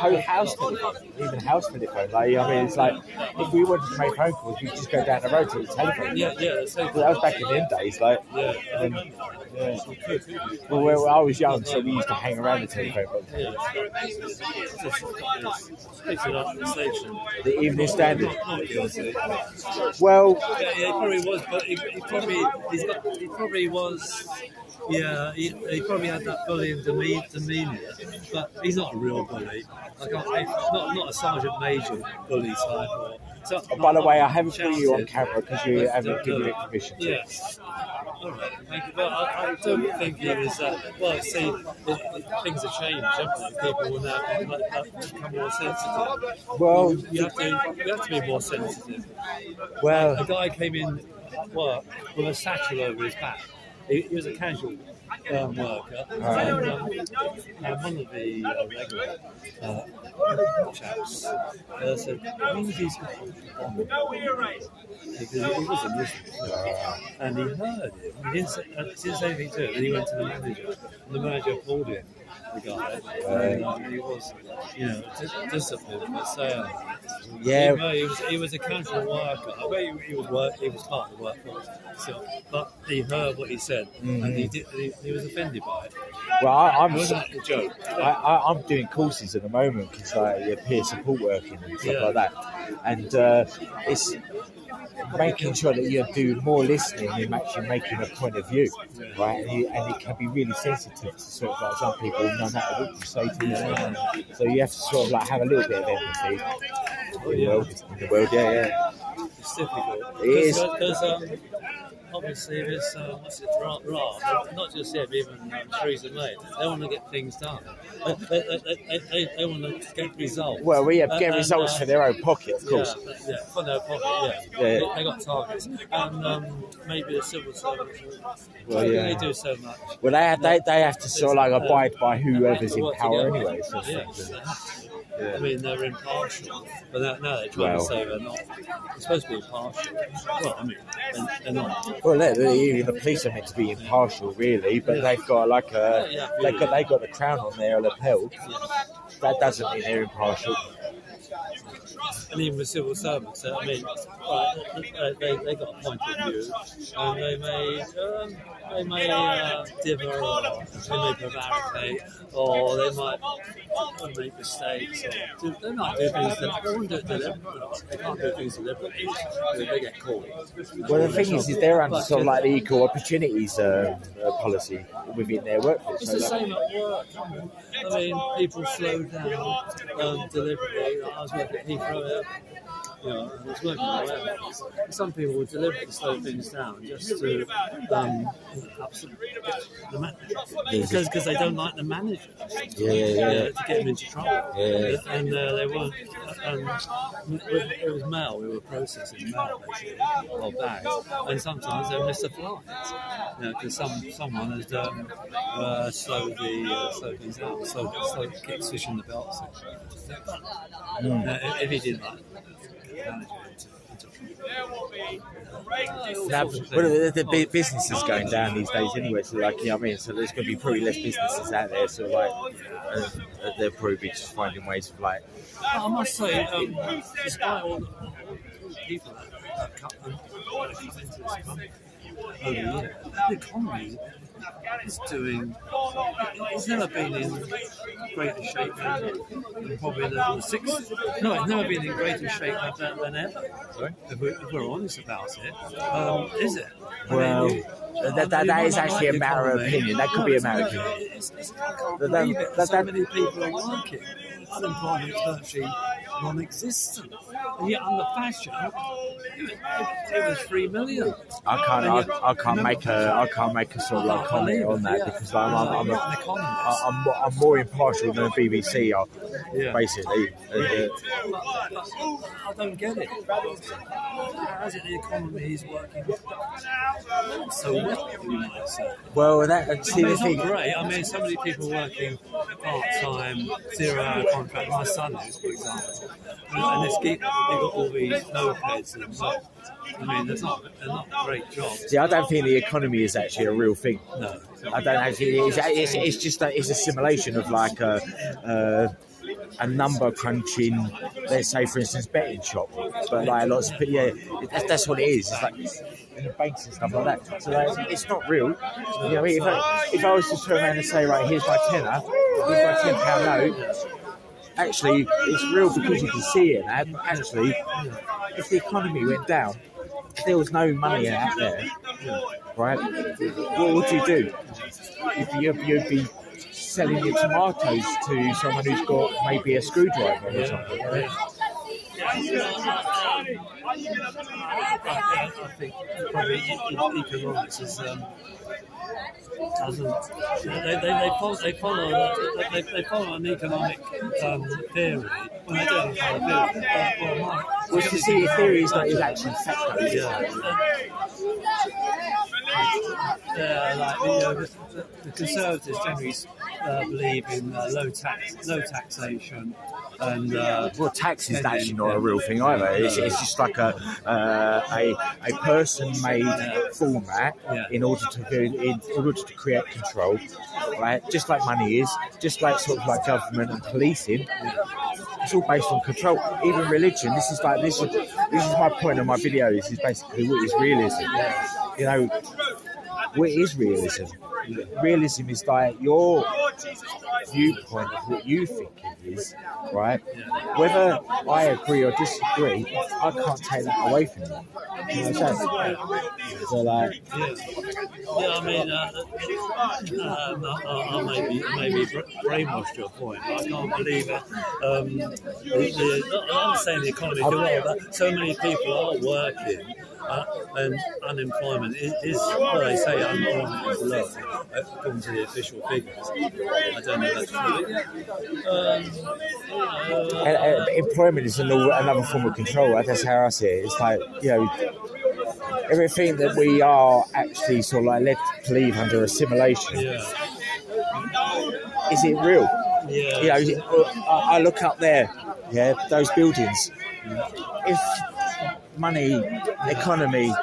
telephone. Like, I mean, it's like if we wanted to make phone calls, we just go down the road to the telephone. Yeah. That was back in them days, like. Yeah. Well, I was young, so we used to hang around the telephone. Yeah. Picks it up at the station. The Evening Standard. Not guilty. Well, yeah, he probably was, but he probably was. Yeah, he probably had that bullying demeanour, but he's not a real bully. Not a sergeant major bully type. By the way, I haven't put you on camera because you haven't given me permission to. Yes. All right, thank you. But I don't think he was. Well, see, things have changed, haven't they? People will now become more sensitive. Well, you have to be more sensitive. Well, a guy came in work with a satchel over his back. He was a casual worker, and one of the regular chaps said, "I wonder if he's got a bomb." Because he was a Muslim, and he heard it. He didn't say anything to it, and he went to the manager, and the manager pulled him. The guy, and he was, disciplined. But say, he was a casual worker. I bet he was part of the workforce. So, but he heard what he said, and he was offended by it. Well, I'm a joke. I'm doing courses at the moment because peer support working and stuff like that, and it's making sure that you do more listening and actually making a point of view, right? And it can be really sensitive to sort of like some people, no matter what you say to them. So you have to sort of like have a little bit of empathy in the world. Yeah. It's difficult. It is. Because obviously there's not just him, even Theresa May. They want to get things done. They want to get results. Well, we have get results for their own pocket, of course. Yeah, for their pocket. Yeah. They got targets, and maybe the civil servants. Well, yeah. They do so much. Well, they have to sort of like abide by whoever's in power anyway. So I mean, they're impartial, but now they're trying to say they're not. They're supposed to be impartial. Well, I mean, they're not. Well, even the police are meant to be impartial, really, but they've got like they got the crown on their lapel. That doesn't mean they're impartial. And even with civil servants, I mean, they got a point of view, and they may differ, or they may prevaricate, or they might make mistakes, or they might do things that they wouldn't do it deliberately. They can't do things deliberately. They get caught. Well, the thing is they're under sort of like the equal opportunities policy within their workforce. It's the same at work. I mean, people slow down deliberately. I was working at Heathrow. I was working away. Some people would deliberately slow things down just to because they don't like the manager. To get them into trouble. And they weren't. It was mail. We were processing mail basically, or bags, and sometimes they missed a flight. Because someone had slowed things down, slowed kicked fish in the belt. If he did that. Now, well, the business is going down these days anyway, so like, you know what I mean? So there's going to be probably less businesses out there, so like, they'll probably be just finding ways of like... I must say, despite all the people that come into this country over the years, the economy is doing... It's never been in greater shape than probably the 60s. No, it's never been in greater shape than ever. Sorry? If we're honest about it. Is it? Well, that is actually a matter of opinion. That could be a matter of opinion. I can't believe it. So many people are working. Unemployment is virtually non-existent. And yet under fashion, it was 3 million. I can't make a sort of like comment on that because I'm more impartial than the BBC are, basically. I don't get it. How is it the economy is working so well, you might say? Well, it's not great. I mean, so many people working part-time, 0-hour contract. My son is, for example. And they've got all these no-heads and stuff. I mean, they're not great jobs. See, I don't think the economy is actually a real thing. No. I don't actually. It's just it's a simulation of like a number crunching, let's say, for instance, betting shop. But like lots of that's what it is. It's like in the banks and stuff like that. So like, it's not real. You know, if I was to turn around and say, right, here's my tenner, here's my £10 note. Actually, it's real because you can see it. And actually, if the economy went down, if there was no money out there, right? What would you do? You'd be selling your tomatoes to someone who's got maybe a screwdriver or something. Right? I think probably economics is they follow an economic theory. Well, they don't follow theory. Well, you see, theory is actually fact. The Conservatives generally believe in low taxation, and well, tax is actually not a real thing either. It's just like a person-made format in order to create control, right? Just like money is, just like sort of like government and policing. It's all based on control. Even religion. This is my point on my video. This is basically what is realism. You know, what is realism? Realism is like your viewpoint of what you think it is, right? Whether I agree or disagree, I can't take that away from you. You know what I'm saying? So like, I mean, I maybe brainwashed your point, but I can't believe it. I'm saying the economy is well, but so many people are working. And unemployment is well, they say unemployment is low according to the official figures. I don't know if that's true. Employment is another form of control. That's how I see it. It's like, you know, everything that we are actually sort of like led to believe under a simulation. Yeah. Is it real? Yeah. You know, I look up there, those buildings. If money, economy,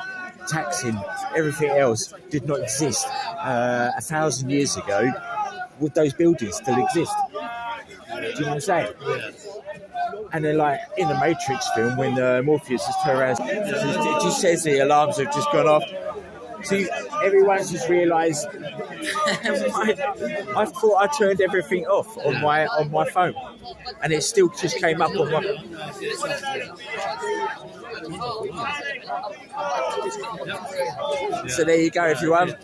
taxing, everything else did not exist 1,000 years ago, would those buildings still exist? Do you know what I'm saying? Yeah. And then, like in the Matrix film, when Morpheus is turned around, it just says the alarms have just gone off. See, everyone's just realised. I thought I turned everything off on my phone, and it still just came up on my. So there you go, everyone.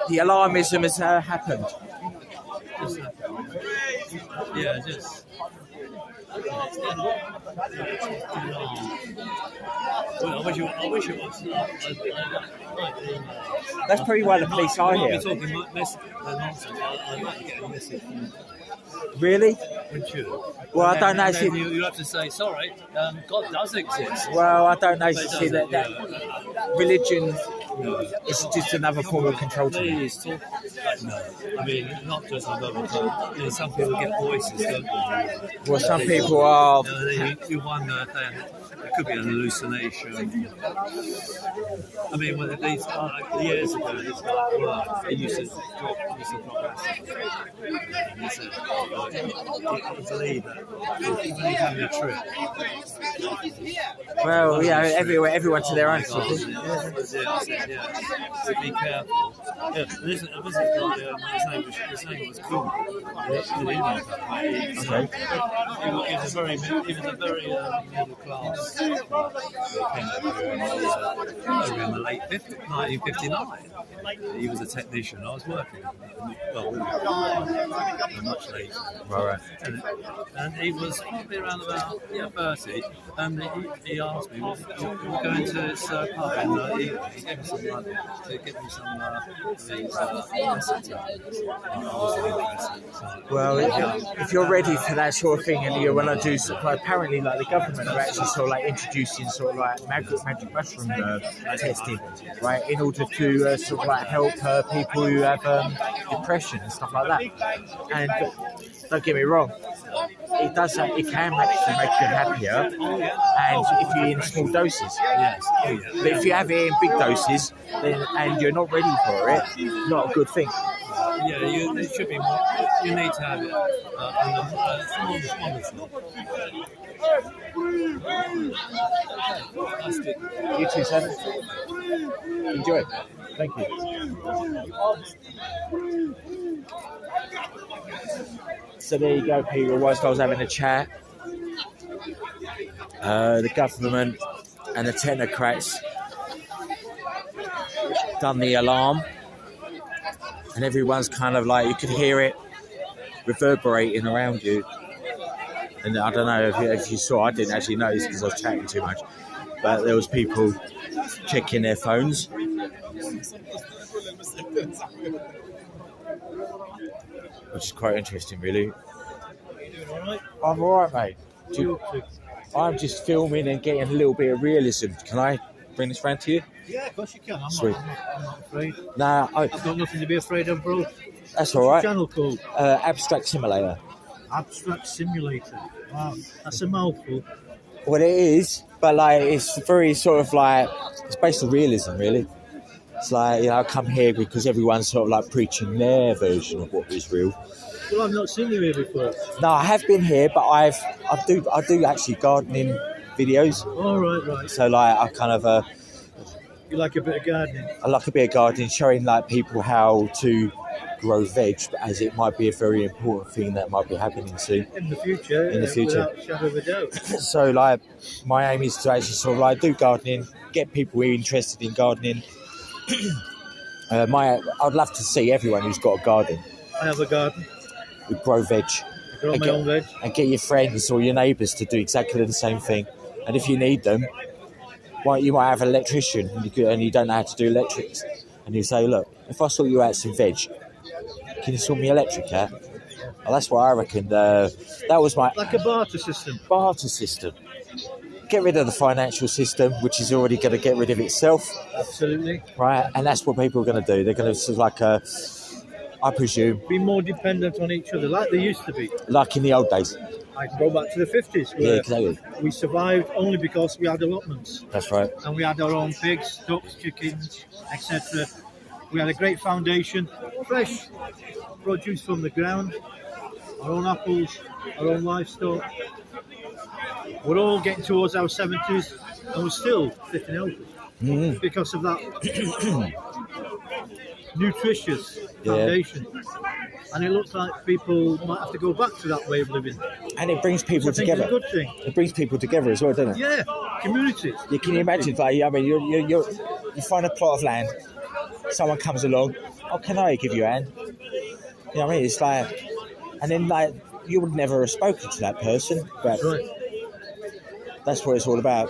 The alarmism has happened. Yeah, just. I wish it was. That's probably why the police are here. Talking nonsense. I'd like to get a message from. Really? Well, I don't know. You have to say, sorry, God does exist. Well, I don't know. See that religion It's just another form of control to me. Please talk. No, I mean not just another time. You know, some people get voices, don't they? Well, some people are. You wonder if it could be an hallucination. I mean, when these years ago, this guy worked. He used to drop acid. And he said, "I believe that when he's having a trip." Well, yeah, everyone to their own. Sort of. Yeah. So be careful. Yeah, this guy, his name was Cool. Okay. He was a very middle class. He came over in the late 1959. He was a technician. I was working. Much later. Right. And he was probably around about 30. And he asked me, "We're going to this pub," and he gave me some money to give me some of these acid. Well, if you're ready for that sort of thing, and you want to do, apparently, like the government are actually sort of like introducing sort of like magic mushroom testing, right, in order to sort of like help people who have depression and stuff like that. And don't get me wrong, it does. It can actually make you happier, and if you're in small doses. Yes. But if you have it in big doses, then and you're not ready for it, not a good thing. Yeah, it should be more. You need to have it honestly. You too, sir. Enjoy it. Thank you. So there you go, people. Whilst I was having a chat, the government and the technocrats done the alarm, and everyone's kind of like, you could hear it reverberating around you. And I don't know if you saw, I didn't actually notice because I was chatting too much, but there was people checking their phones. Which is quite interesting, really. I'm all right, mate. I'm just filming and getting a little bit of realism. Can I bring this round to you? Yeah, of course you can. I'm not afraid. Nah, I've got nothing to be afraid of, bro. That's all right. What's the channel called? Abstract Simulator. Abstract Simulator. Wow, that's a mouthful. Well, it is, but like it's very sort of like, it's based on realism, really. It's like, I come here because everyone's sort of like preaching their version of what is real. Well, I've not seen you here before. No, I have been here, but I do actually gardening videos. Oh, right. So like I kind of you like a bit of gardening? I like a bit of gardening, showing like people how to grow veg, as it might be a very important thing that might be happening soon. In the future. Without a shadow of a doubt. So like my aim is to actually sort of like do gardening, get people who are interested in gardening. I'd love to see everyone who's got a garden. I have a garden. We grow veg. I grow my own veg. And get your friends or your neighbours to do exactly the same thing. And if you need them, you might have an electrician and you don't know how to do electrics. And you say, look, if I sort you out some veg, can you sort me electric out? Well, that's what I reckon. That was my... Like a barter system. Barter system. Get rid of the financial system, which is already going to get rid of itself. Absolutely. Right, and that's what people are going to do. They're going to sort of like, I presume... Be more dependent on each other, like they used to be. Like in the old days. I can go back to the 50s, where exactly. We survived only because we had allotments. That's right. And we had our own pigs, ducks, chickens, etc. We had a great foundation, fresh produce from the ground, our own apples, our own livestock. We're all getting towards our 70s and we're still fit and healthy because of that nutritious foundation. And it looks like people might have to go back to that way of living. And it brings people together. It's a good thing. It brings people together as well, doesn't it? Yeah, community. You can imagine, like, I mean, you find a plot of land, someone comes along, can I give you a hand? You know what I mean? It's like, and then like, you would never have spoken to that person, but that's what it's all about.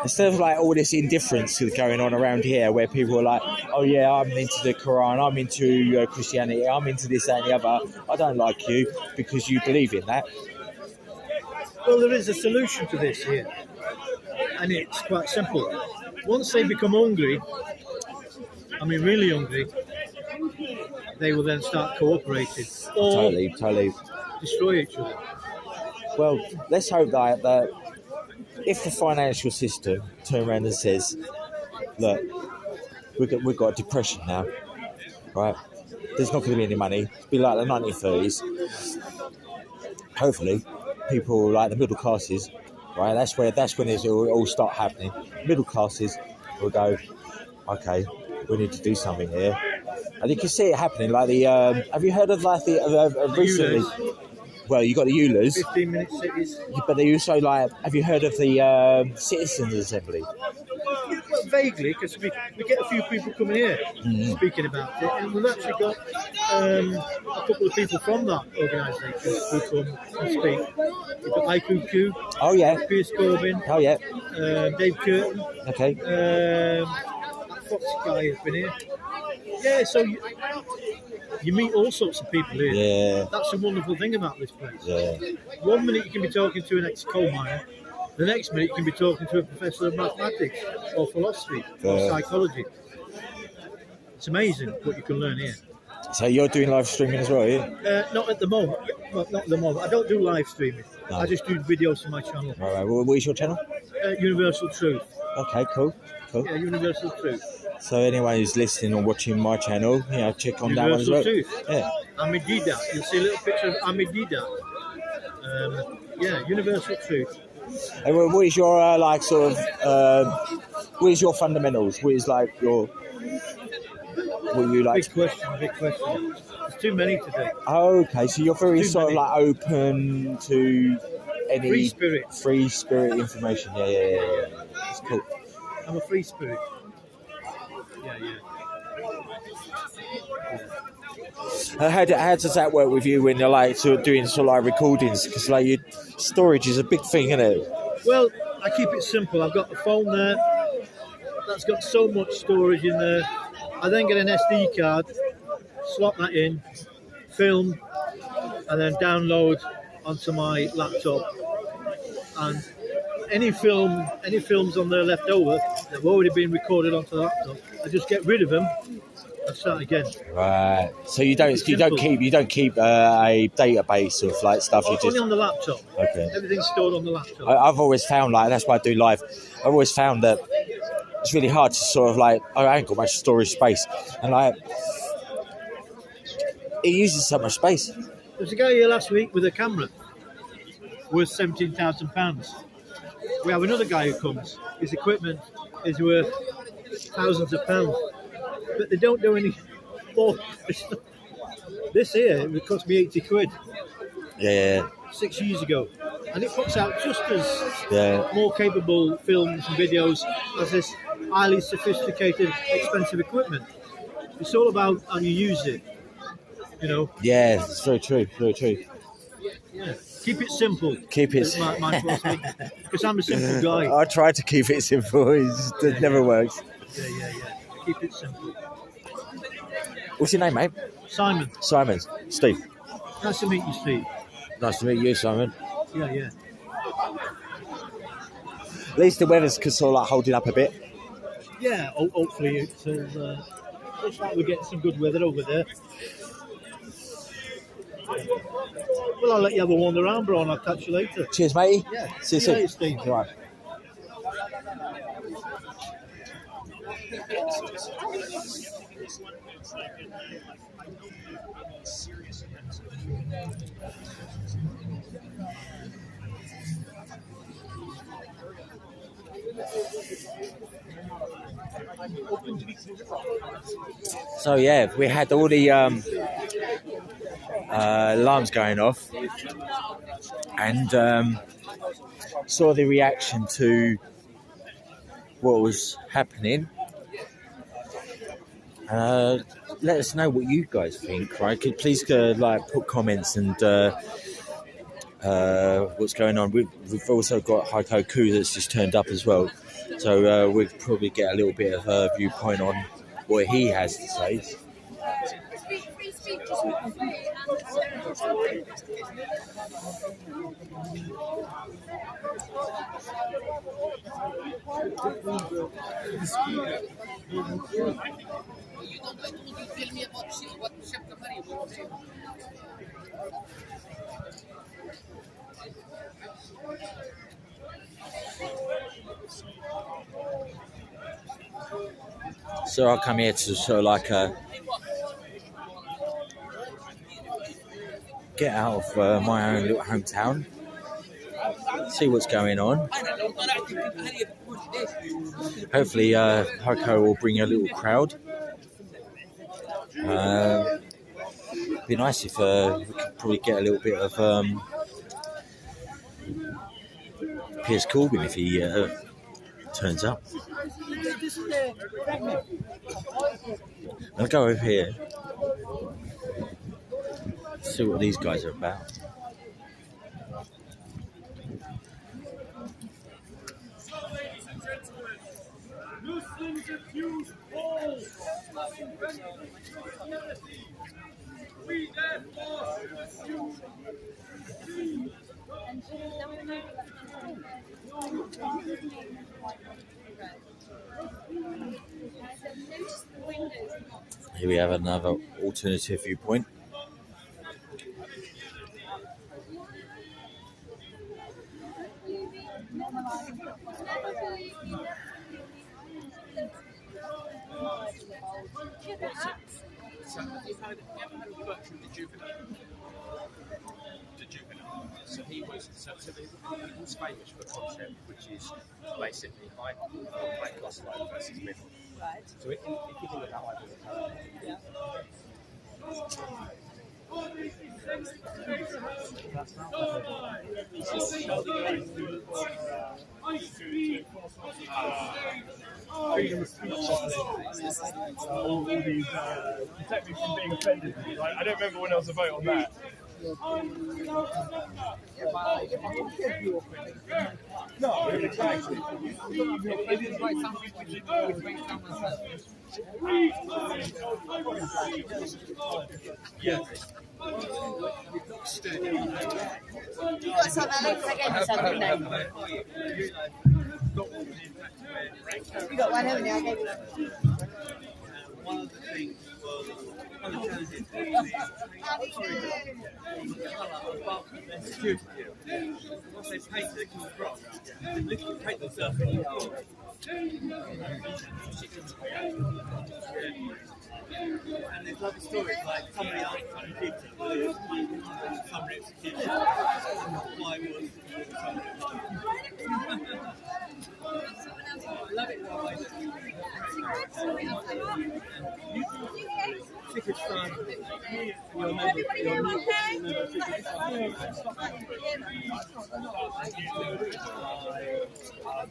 Instead of like all this indifference going on around here where people are like, oh yeah, I'm into the Quran, I'm into Christianity, I'm into this, that and the other. I don't like you because you believe in that. Well, there is a solution to this here. And it's quite simple. Once they become hungry, I mean, really hungry, they will then start cooperating or Totally. destroy each other. Well, let's hope that if the financial system turns around and says, look, we've got a depression now, right? There's not going to be any money. It'll be like the 1930s. Hopefully, people like the middle classes, right? That's when it will all start happening. Middle classes will go, okay, we need to do something here. And you can see it happening. Like have you heard of like the recently? Well, you got the EULAs. 15-minute cities. But they also have you heard of the Citizens Assembly? Well, vaguely, because we get a few people coming here speaking about it, and we've actually got a couple of people from that organisation who come and speak. We've got IQQ. Oh yeah. Piers Corbyn. Oh yeah. Dave Curtin. Okay. That Fox guy has been here. Yeah, so you meet all sorts of people here. Yeah. That's the wonderful thing about this place. Yeah. 1 minute you can be talking to an ex-coal miner, the next minute you can be talking to a professor of mathematics or philosophy or psychology. It's amazing what you can learn here. So you're doing live streaming as well, are you? Not at the moment. Well, not at the moment. I don't do live streaming. No. I just do videos on my channel. Right. What is your channel? Universal Truth. Okay, cool. Yeah, Universal Truth. So anyone who's listening or watching my channel, check on that one as well. Truth. Yeah. Amidida. You'll see a little picture of Amidida. Universal Truth. And what is your what is your fundamentals? What is like your what you like? Big question. There's too many today. Oh, okay. So you're very sort of like open to any free spirit information. Yeah. That's cool. I'm a free spirit. Yeah. How does that work with you when you're like sort of doing sort of like recordings? Because like your storage is a big thing, isn't it? Well, I keep it simple. I've got a phone there that's got so much storage in there. I then get an SD card, slot that in, film, and then download onto my laptop. And any films on there left over that have already been recorded onto the laptop, I just get rid of them and start again. Right. So you don't keep a database of like stuff. You Only just on the laptop. Okay. Everything's stored on the laptop. I've always found like that's why I do live. I've always found that it's really hard to sort of like I ain't got much storage space, and like it uses so much space. There was a guy here last week with a camera worth £17,000. We have another guy who comes. His equipment is worth thousands of pounds, but they don't do any. Oh, this here it would cost me 80 quid. Yeah. 6 years ago, and it puts out just as more capable films and videos as this highly sophisticated, expensive equipment. It's all about how you use it, Yeah, it's very true. Very true. Yeah. Keep it simple. Keep it. My philosophy, because I'm a simple guy. I try to keep it simple. It never works. Yeah. Keep it simple. What's your name, mate? Simon. Steve. Nice to meet you, Steve. Nice to meet you, Simon. Yeah. At least the weather's sort of like holding up a bit. Yeah, hopefully it looks like we're getting some good weather over there. Well, I'll let you have a wander around, bro, and I'll catch you later. Cheers, matey. Yeah. See you soon. Later, Steve. Right. So yeah, we had all the alarms going off, and saw the reaction to what was happening. Let us know what you guys think, right? Could please put comments and what's going on. We've also got Heiko Koo that's just turned up as well, so we'll probably get a little bit of her viewpoint on what he has to say. So I come here to sort of like get out of my own little hometown, see what's going on. Hopefully, Hoko will bring a little crowd. Be nice if we could probably get a little bit of Piers Corbyn if he turns up. I'll go over here, see what these guys are about. Muslims accuse all we therefore pursue Here we have another alternative viewpoint. So have you ever heard of Bertram the Juvenile? So he was famous for a concept which is basically high class life versus middle. Right. So if you think of that idea, freedom of speech, all these protect me from being offended. Like, I don't remember when I was a vote on that. No, exactly. It is like something which makes someone yeah. You got some Alex, I gave you some, didn't I? You got one, haven't you? I gave you one. One of the things was one of the challenges is security. Once they paint their cool cross, they literally paint themselves in the floor. And there's other stories like somebody else on a pizza with some execution. Why was I love it though. Tickets time. Everybody here okay?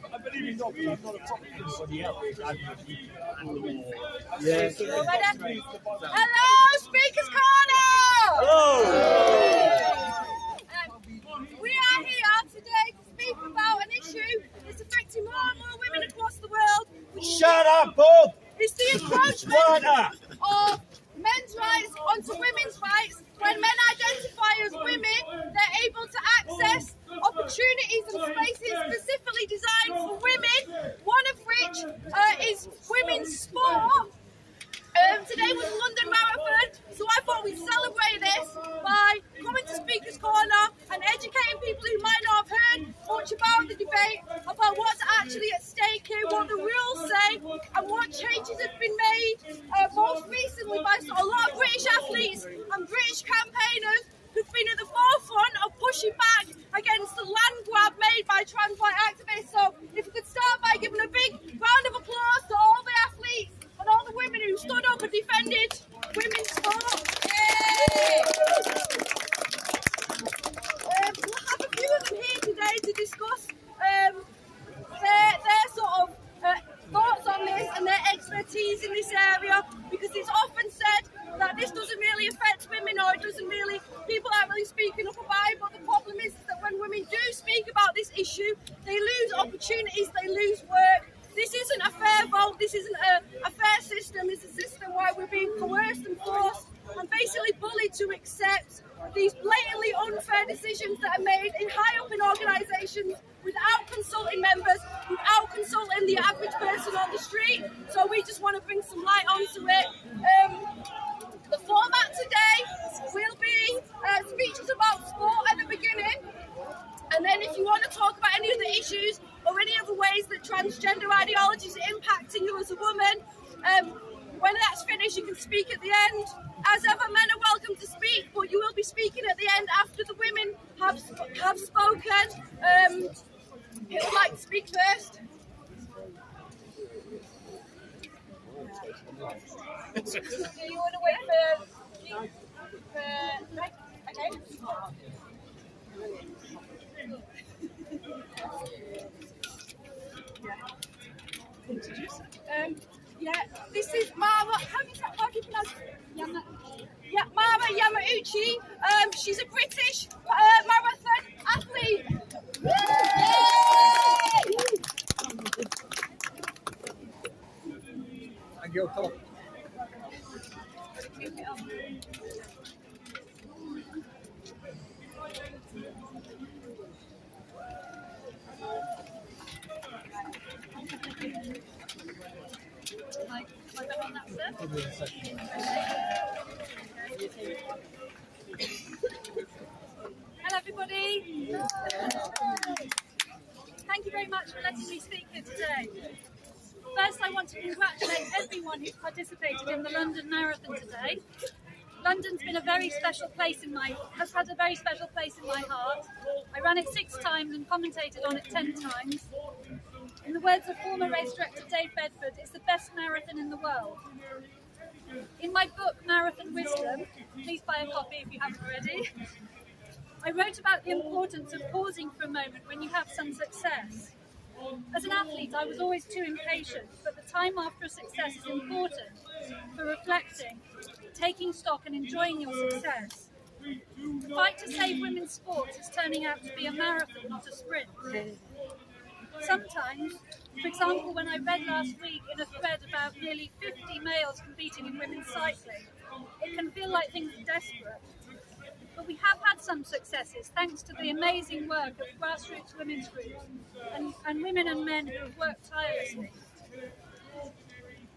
I believe he's not a problem for anybody else. Yeah. Hello, Speaker's Corner! Hello! We are here today to speak about an issue that's affecting more and more women across the world. Shut up, Bob! It's the encroachment of men's rights onto women's rights. When men identify as women, they're able to access opportunities and spaces specifically designed for women, one of which is women's sport. Today was a London Marathon, so I thought we'd celebrate this by coming to Speaker's Corner and educating people who might not have heard much about the debate, about what's actually at stake here, what the rules say, and what changes have been made, most recently by a lot of British athletes and British campaigners who've been at the forefront of pushing back against the land grab made by trans white activists. So if we could start by giving a big round of applause to all the athletes and all the women who stood up and defended women's sport. We'll have a few of them here today to discuss their sort of thoughts on this and their expertise in this area, because it's often said that this doesn't really affect women, or it doesn't really, people aren't really speaking up about it, but the problem is that when women do speak about this issue, they lose opportunities, they lose work. This isn't a fair vote, this isn't a fair system, it's a system where we're being coerced and forced and basically bullied to accept these blatantly unfair They're decisions that are made in high up in organisations without consulting members, without consulting the average person on the street. So we just want to bring some light onto it. The format today will be speeches about sport at the beginning. And then if you want to talk about any of the issues or any other ways that transgender ideology is impacting you as a woman, when that's finished, you can speak at the end. As ever, men are welcome to speak, but you will be speaking at the end after the women have spoken. Who would like to speak first? Do you want to wait for right? Okay. Yeah, this is Mara. How do you pronounce it? Yeah, Mara Yamauchi. She's a British marathon athlete. And your top. Hello everybody. Thank you very much for letting me speak here today. First I want to congratulate everyone who's participated in the London Marathon today. London's been a very special place has had a very special place in my heart. I ran it 6 times and commentated on it 10 times. In the words of former race director Dave Bedford, it's the best marathon in the world. In my book, Marathon Wisdom, please buy a copy if you haven't already, I wrote about the importance of pausing for a moment when you have some success. As an athlete, I was always too impatient, but the time after a success is important for reflecting, taking stock and enjoying your success. The fight to save women's sports is turning out to be a marathon, not a sprint. Sometimes, for example, when I read last week in a thread about nearly 50 males competing in women's cycling, it can feel like things are desperate. But we have had some successes thanks to the amazing work of grassroots women's groups and women and men who have worked tirelessly.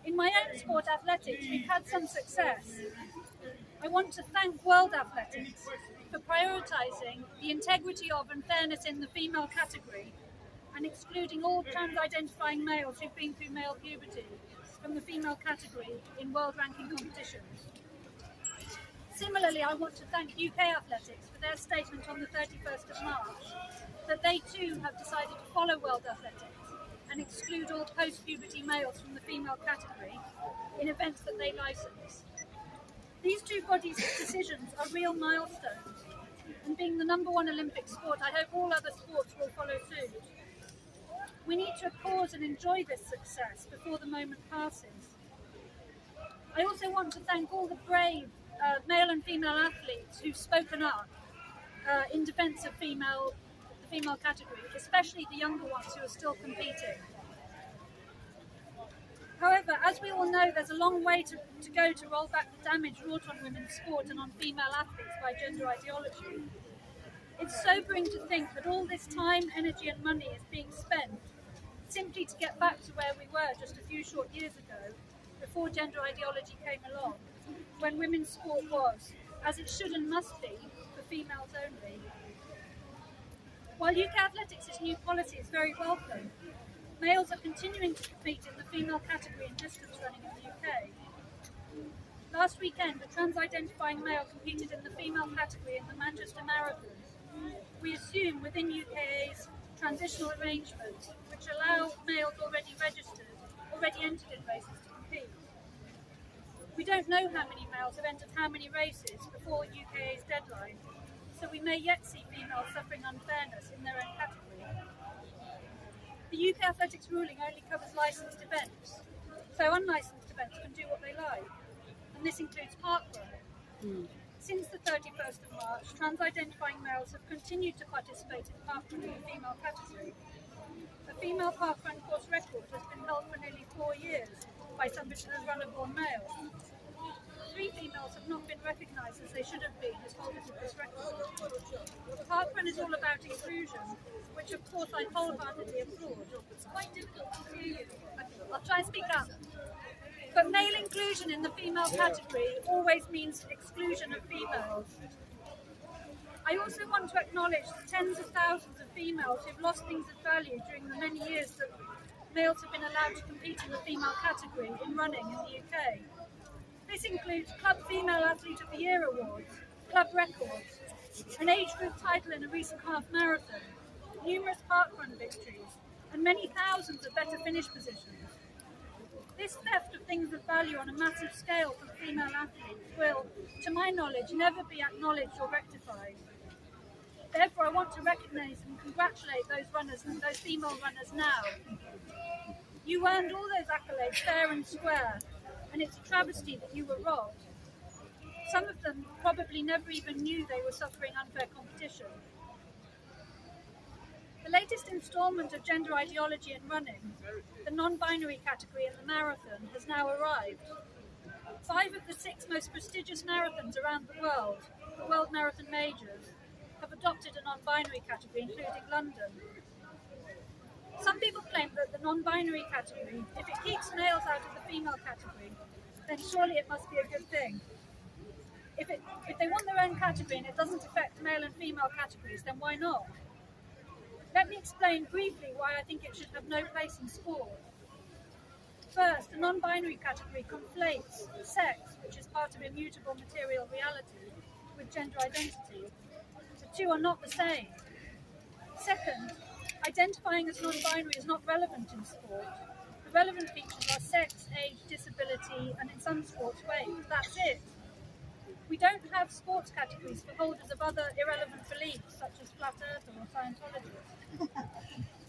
In my own sport, athletics, we've had some success. I want to thank World Athletics for prioritising the integrity of and fairness in the female category and excluding all trans-identifying males who've been through male puberty from the female category in world ranking competitions. Similarly, I want to thank UK Athletics for their statement on the 31st of March that they too have decided to follow World Athletics and exclude all post-puberty males from the female category in events that they license. These two bodies' decisions are real milestones, and being the #1 Olympic sport, I hope all other sports will follow suit. We need to pause and enjoy this success before the moment passes. I also want to thank all the brave male and female athletes who've spoken up in defence of the female category, especially the younger ones who are still competing. However, as we all know, there's a long way to go to roll back the damage wrought on women's sport and on female athletes by gender ideology. It's sobering to think that all this time, energy and money is being spent simply to get back to where we were just a few short years ago, before gender ideology came along, when women's sport was, as it should and must be, for females only. While UK Athletics' new policy is very welcome, males are continuing to compete in the female category in distance running in the UK. Last weekend, a trans-identifying male competed in the female category in the Manchester Marathon. We assume within UKA's transitional arrangements, which allow males already entered in races to compete. We don't know how many males have entered how many races before UKA's deadline, so we may yet see females suffering unfairness in their own category. The UK Athletics ruling only covers licensed events, so unlicensed events can do what they like, and this includes parkrun. Since the 31st of March, trans-identifying males have continued to participate in parkrun in the female category. A female parkrun course record has been held for nearly 4 years by somebody who's run a born male. 3 females have not been recognised as they should have been as holders of this record. Parkrun is all about inclusion, which of course I wholeheartedly applaud. It's quite difficult to hear you. I'll try and speak up. But male inclusion in the female category always means exclusion of females. I also want to acknowledge the tens of thousands of females who've lost things of value during the many years that males have been allowed to compete in the female category in running in the UK. This includes Club Female Athlete of the Year awards, club records, an age group title in a recent half marathon, numerous parkrun victories, and many thousands of better finish positions. This theft of things of value on a massive scale from female athletes will, to my knowledge, never be acknowledged or rectified. Therefore, I want to recognise and congratulate those runners and those female runners now. You earned all those accolades fair and square, and it's a travesty that you were robbed. Some of them probably never even knew they were suffering unfair competition. The latest instalment of gender ideology in running, the non-binary category in the marathon, has now arrived. 5 of the 6 most prestigious marathons around the world marathon majors, have adopted a non-binary category, including London. Some people claim that the non-binary category, if it keeps males out of the female category, then surely it must be a good thing. If they want their own category and it doesn't affect male and female categories, then why not? Let me explain briefly why I think it should have no place in sport. First, the non-binary category conflates sex, which is part of immutable material reality, with gender identity. The two are not the same. Second, identifying as non-binary is not relevant in sport. The relevant features are sex, age, disability, and in some sports, weight. That's it. We don't have sports categories for holders of other irrelevant beliefs, such as flat earth or Scientologists.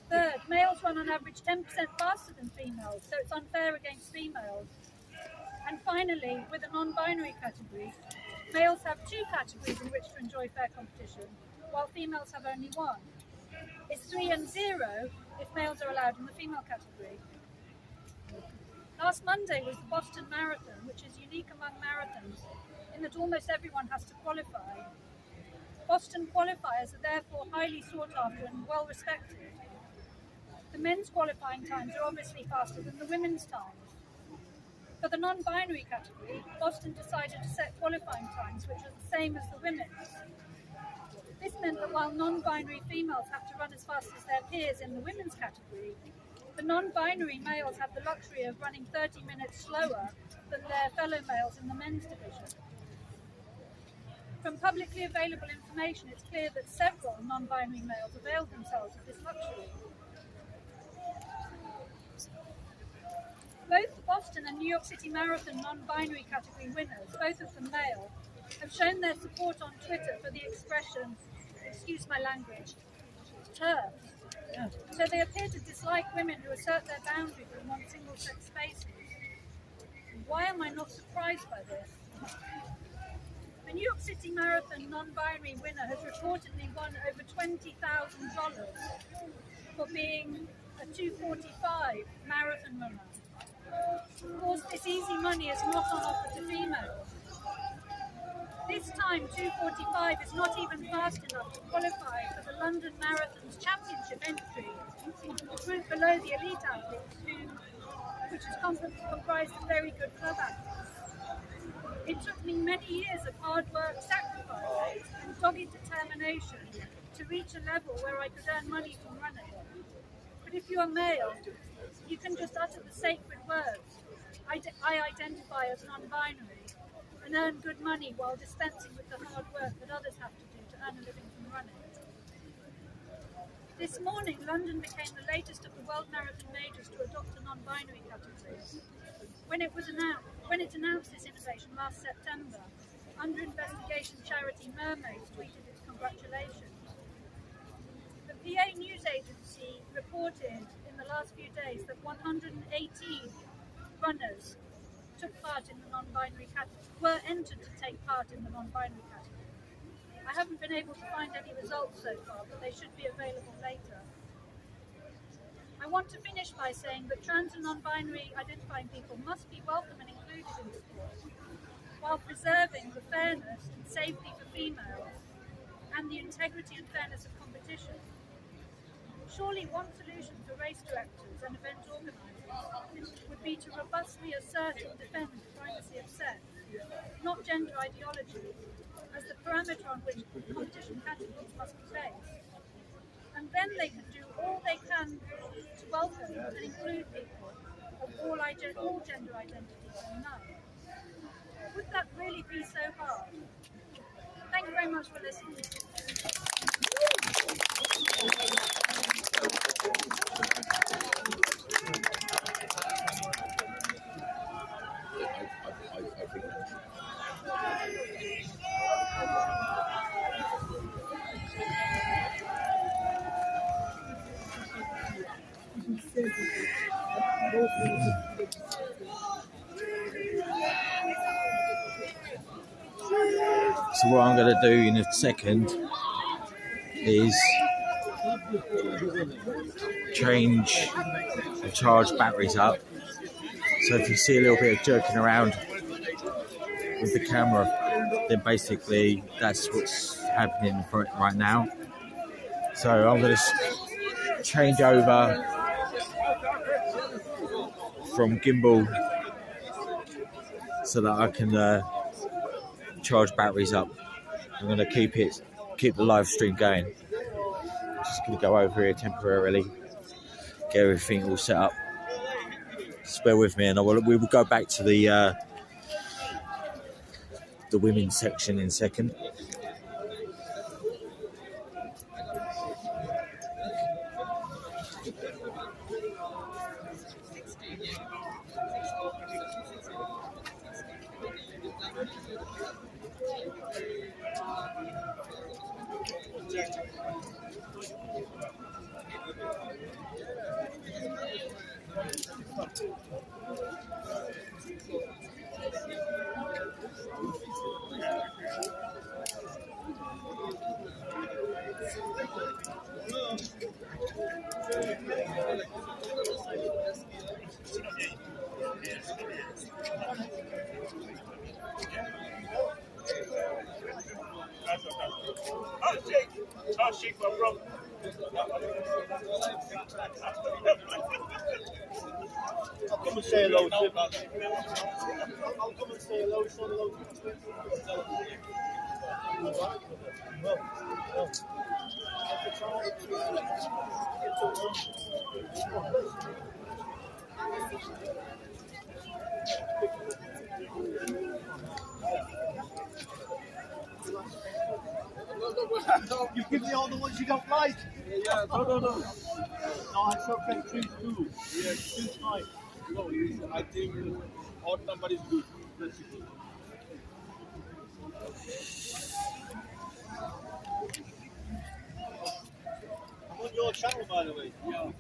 Third, males run on average 10% faster than females, so it's unfair against females. And finally, with a non-binary category, males have 2 categories in which to enjoy fair competition, while females have only 1. It's 3 and 0 if males are allowed in the female category. Last Monday was the Boston Marathon, which is unique among marathons in that almost everyone has to qualify. Boston qualifiers are therefore highly sought after and well respected. The men's qualifying times are obviously faster than the women's times. For the non-binary category, Boston decided to set qualifying times which are the same as the women's. This meant that while non-binary females have to run as fast as their peers in the women's category, the non-binary males have the luxury of running 30 minutes slower than their fellow males in the men's division. From publicly available information, it's clear that several non-binary males availed themselves of this luxury. Both the Boston and New York City Marathon non-binary category winners, both of them male, have shown their support on Twitter for the expression, excuse my language, TERF. So they appear to dislike women who assert their boundaries and want single-sex spaces. Why am I not surprised by this? The New York City Marathon non-binary winner has reportedly won over $20,000 for being a 2:45 marathon runner. Of course, this easy money is not on offer to females. This time, 2:45 is not even fast enough to qualify for the London Marathon's championship entry, the group below the elite athletes, which is comprised of very good club athletes. It took me many years of hard work, sacrifice, and dogged determination to reach a level where I could earn money from running. But if you are male, you can just utter the sacred words, I identify as non-binary, and earn good money while dispensing with the hard work that others have to do to earn a living from running. This morning, London became the latest of the World Marathon majors to adopt a non-binary category. When it announced this innovation last September, under investigation charity Mermaids tweeted its congratulations. The PA news agency reported in the last few days that 118 runners took part in the non-binary category, were entered to take part in the non-binary category. I haven't been able to find any results so far, but they should be available later. I want to finish by saying that trans and non-binary identifying people must be welcome and included in sport. while preserving the fairness and safety for females and the integrity and fairness of competition. Surely one solution for race directors and event organisers would be to robustly assert and defend the primacy of sex, not gender ideology, as the parameter on which competition categories must be based. And then they can do all they can to welcome and include people of all gender identities and none. Would that really be so hard? Thank you very much for listening. So what I'm going to do in a second is change and charge batteries up. So if you see a little bit of jerking around with the camera, then basically that's what's happening for it right now. So I'm going to change over from gimbal so that I can charge batteries up. I'm going to keep the live stream going. I'm just going to go over here temporarily, get everything all set up. Just bear with me, and we will go back to the women's section in a second. I'll come and say hello, Tim. I'll come and say hello, son. You give me all the ones you don't like. Yeah, no. No, it's okay. Choose two. Yeah, choose fine. No, I think odd number is good. That's it. I'm on your channel, by the way. Yeah.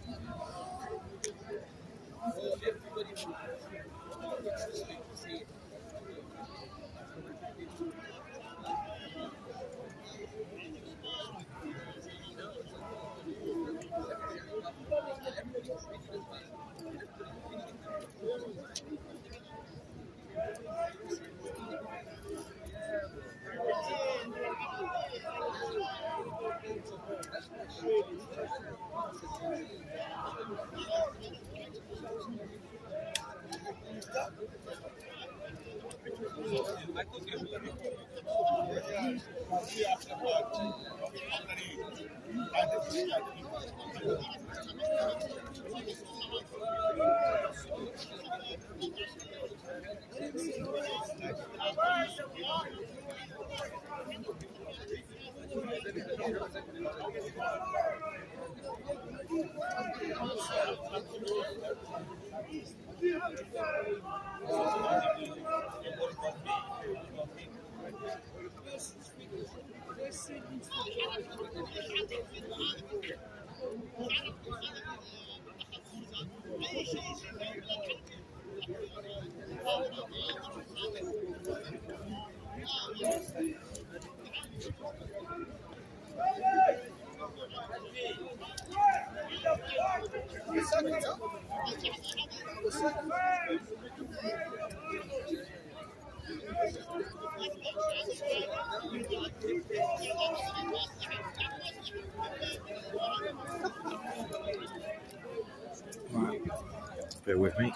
Bear with me.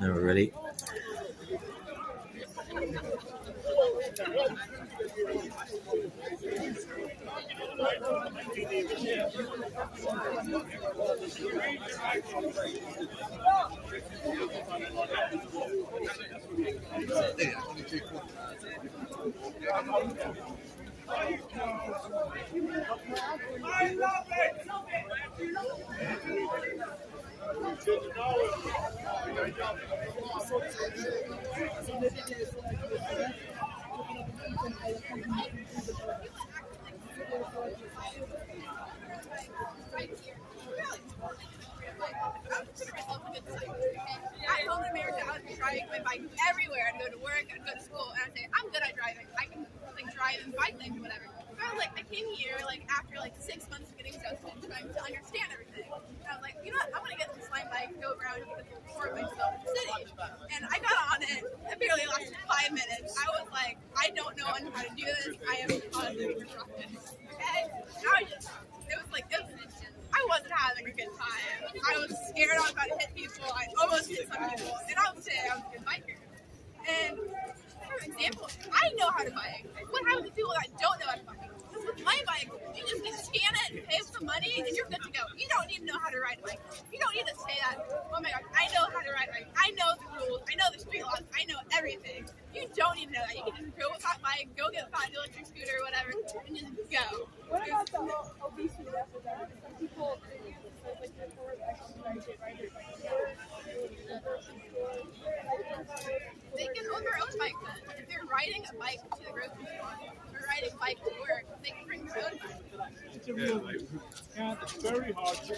Now we're ready. I love it! At home in America, I would be riding my bike everywhere. I'd go to work, I'd go to school, and I'd say, I'm good at driving. I can like drive and bike things, whatever. But I was like, I came here like after like 6 months of getting exhausted and trying to understand everything. And I was like, you know what? I'm gonna get this slime bike, go around and get this tour myself in the city. And I got on it. It barely lasted 5 minutes. I was like, I don't know how to do this. I am causing disruption. Okay? And I was just, it was an instant. I wasn't having a good time. I was scared I was about to hit people. I almost hit some people. And I would say I was a good biker. And for example, I know how to bike. What happens to people that don't know how to bike? Because with my bike, you just need to scan it, pay some money, and you're good to go. You don't need to know how to ride a bike. You don't need to say that, oh my gosh, I know how to ride a bike. I know the rules. I know the street laws. I know everything. You don't need to know that. You can just go with that bike, go get a fat electric scooter or whatever, and just go. What about the whole obesity epidemic? Some people use this as like their form of exercise, they ride their bike to work, they can own their own bike then. If they're riding a bike to the grocery store or riding a bike to work, they can bring their own bike. It's a real thing. And it's very hard to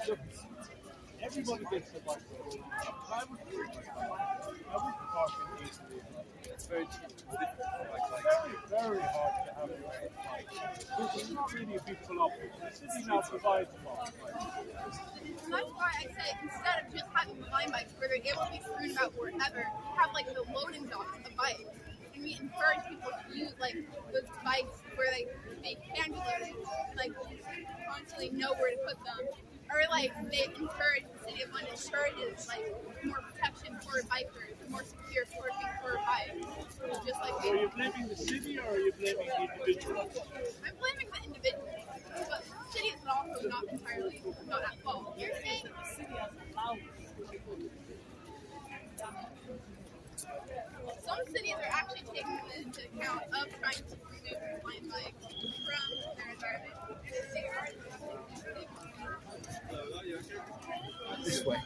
look. Everybody gets a bike. I would park in easily. It's very very hard to have your own bike. This is really a beautiful option. The city now provides a bike. That's why I say instead of just having blind bikes where they're able to be strewn about wherever, have like the loading docks of bikes. And we encourage people to use like those bikes where they can be loaded and like constantly know where to put them. or like they encourage, the city of London encourages like more protection for bikers, more secure parking for bikes. Just like So are you blaming the city or are you blaming the individual? I'm blaming the individual, but the city is also not entirely not at fault. You're saying that the city has allowed. Some cities are actually taking into account of trying to remove blind bikes from their environment. They are This way.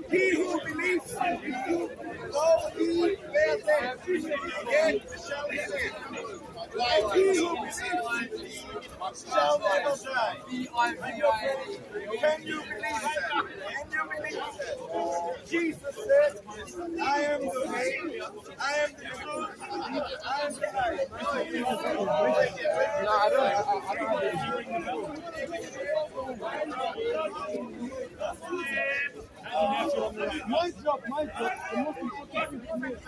He who believes in me, though he bear death, yet shall he live. And he who believes in me shall never die. Can you believe that? Can you believe that? Jesus said, I am the way, I am the truth, I am the life. No, I don't. My job. The most important thing for me is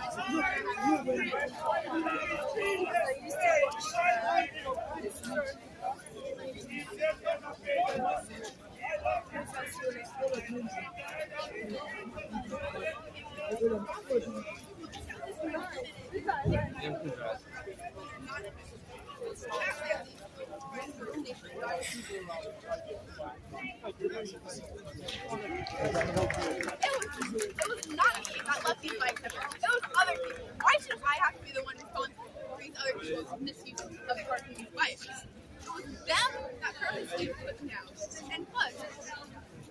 It was not me that left these bikes everywhere. It was other people. Why should I have to be the one responsible for these other people's misuse of parking bikes? It was them that purposely put them down. And plus,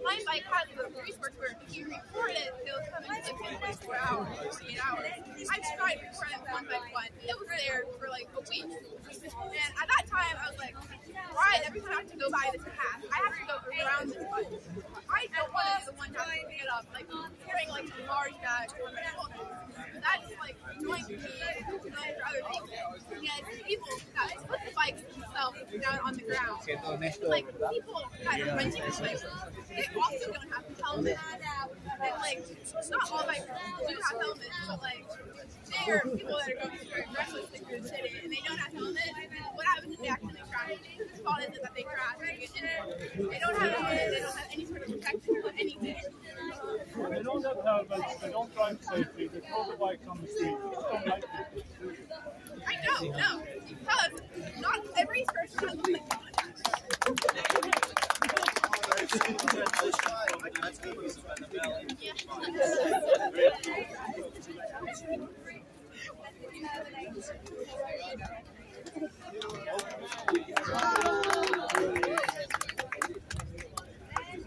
my bike had the resource where if you recorded, they would come and take it 24 hours, 48 hours. I tried to record it one by one. It was there for like a week. And at that time, I was like, why? Every time I have to go by this path, I have to go around this bike. I don't want to be the one to have to pick it up, like carrying like a large bag on my shoulder. That's like annoying to me and annoying for other people. Yet people that put the bikes themselves down on the ground, like people that are renting the bikes, they also don't have helmets. And like, not all bikers do have helmets, but like, there are people that are going recklessly through the city and they don't have helmets. What happens if they accidentally crash? Whose fault is it that they crash and get injured? They don't have helmets, they don't have any sort of protection for anything. They don't have helmets, they don't drive safely, they throw the bikes on the street. They don't like it. I don't know, because not every person has a bike.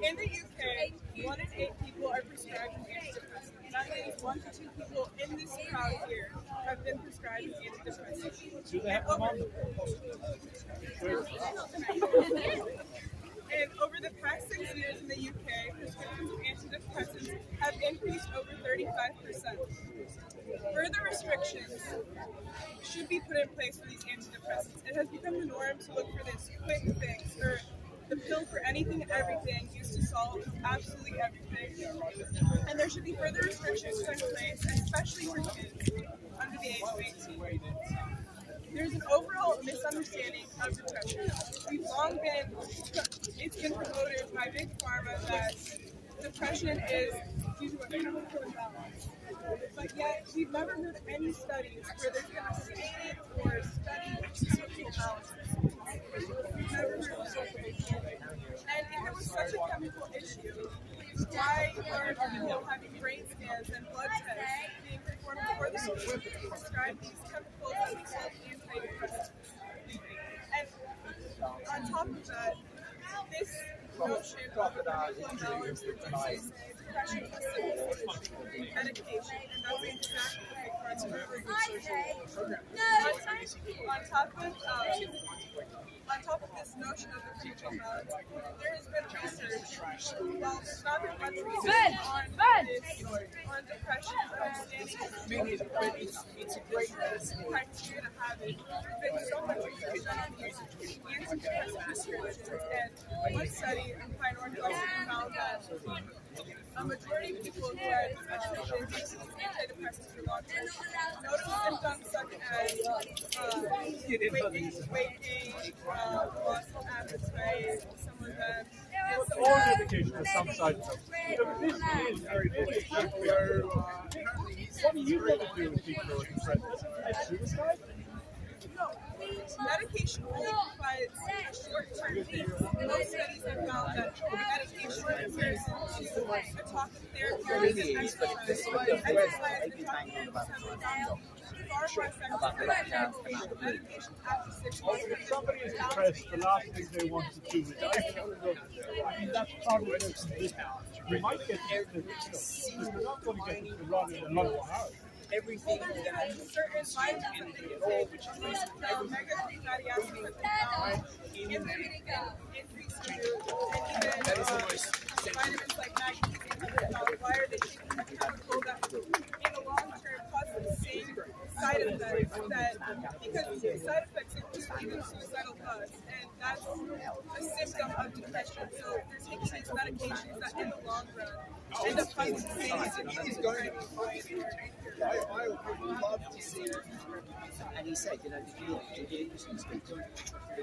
In the UK, 1 in 8 people are prescribed antidepressants. That means 1 to 2 people in this crowd here have been prescribed antidepressants. Do they have them on? And over the past 6 years in the UK, prescriptions of antidepressants have increased over 35%. Further restrictions should be put in place for these antidepressants. It has become the norm to look for this quick fix or the pill for anything and everything used to solve absolutely everything. And there should be further restrictions put in place, especially for kids under the age of 18. There's an overall misunderstanding of depression. It's been promoted by Big Pharma that depression is due to a chemical imbalance. But yet, we've never heard any studies where there's been a stated or studied social analysis. We've never heard of that. And if it was such a chemical issue, why are people having brain scans and blood tests being performed before they prescribe these chemicals that top of that, this notion of $1,000 reduces depression with medication, and that's exactly what makes for a very good social program. On top of this notion of the future health, there has been research, well, there's not been much research on depression, but it's a great criteria to have it. There's been so much research done on antidepressant prescriptions, and one study in Pine Northwest found that a majority of people who had antidepressants for long term noticed symptoms such as weight gain, loss of appetite, some of them. All medication has some side effects. So this is very difficult. What do you want to do with people who are depressed? Is it suicide? No, medication only provides short-term things. Most studies have found that medication compares to a talk therapy or even exercise and talk therapy far more effective than medication after 6 months. If somebody is depressed, the last thing they want to do is I mean, that's part of their condition. You might get you're not going to get them to run in a lot of hours. Everything that certain vitamins in all, which is basically omega-3 fatty acids that increase and That is the most vitamins like magnesium. Why are they taking a chemical that in the long term causes the same side effects because the side effects include even suicidal thoughts, and that's a symptom of depression. So they're taking these medications that in the long run end up causing the same it is going to be fine. I would love to see. And he said, did you listen to speech? It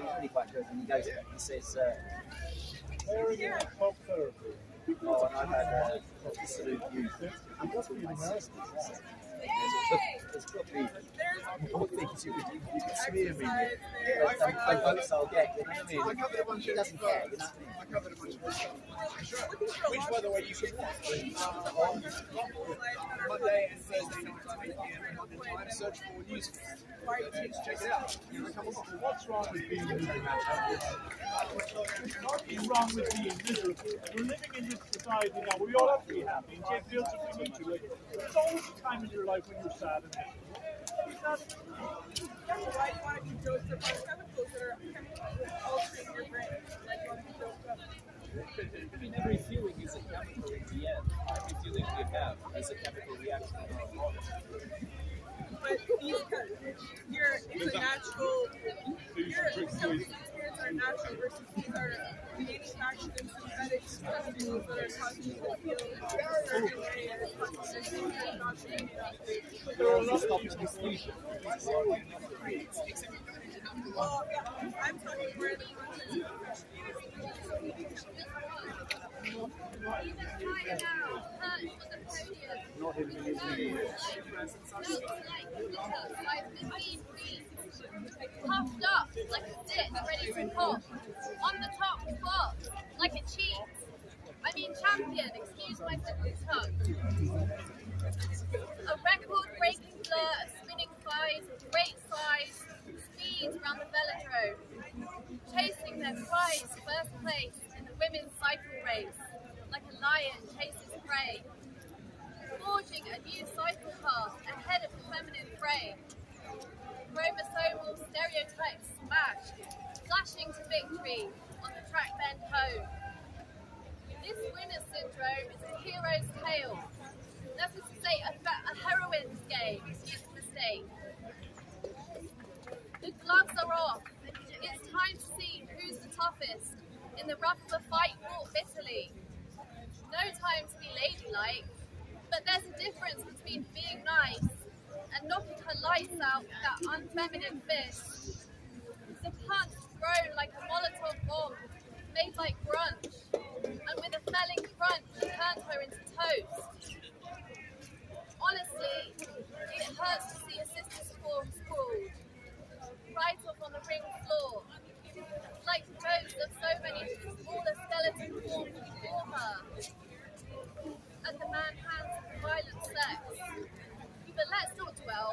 was really quite good. And he goes, he says, talk therapy. Oh, and I've had absolute youth. And that's really American. There's probably more things you could smear me with. I votes I'll get, you know what I mean? I covered a bunch He doesn't of care, you know what I mean? I covered a bunch of stuff. Which, by the way, you should watch on Monday and Thursday night at 8 p.m. on the time. Search for news. Check it out. What's wrong with being miserable? Nothing wrong with being miserable. We're living in this society now. We all have to be happy and take bills if we need to. Like, there's always a time in your life when you're sad and miserable. That's why you want to be dosed with chemicals that are altering your brain. Like you want to be dosed up. I mean, every feeling is a chemical in the end. Every feeling we have is a chemical reaction in our body. But it's a natural, some of these experiences are natural versus these are manufactured and synthetic chemicals that are causing you to feel a certain way and causing you not to be well, yeah, I'm talking more in the context of depression. Not even puffed up like a stick ready to pop, on the top spot like a cheat. I mean champion, excuse my simple tongue. A record-breaking blur of spinning thighs, great size, speeds around the velodrome, chasing their prize first place in the women's cycle race, like a lion chases prey, forging a new cycle path ahead of the feminine fray. Chromosomal stereotypes smashed, flashing to victory on the track bend home. This winner's syndrome is a hero's tale. That is to say, a heroine's game is a mistake. The gloves are off. It's time to see who's the toughest in the rough of a fight fought bitterly. No time to be ladylike, but there's a difference between being nice and knocking her lights out with that unfeminine fist. The punch grown like a Molotov bomb, made like grunge, and with a felling crunch turned her into toast. Honestly, it hurts to see a sister's form sprawled, right off on the ring floor, like the ghosts of so many smaller skeleton forms before her, and the man hands of the violent sex. But let's not dwell.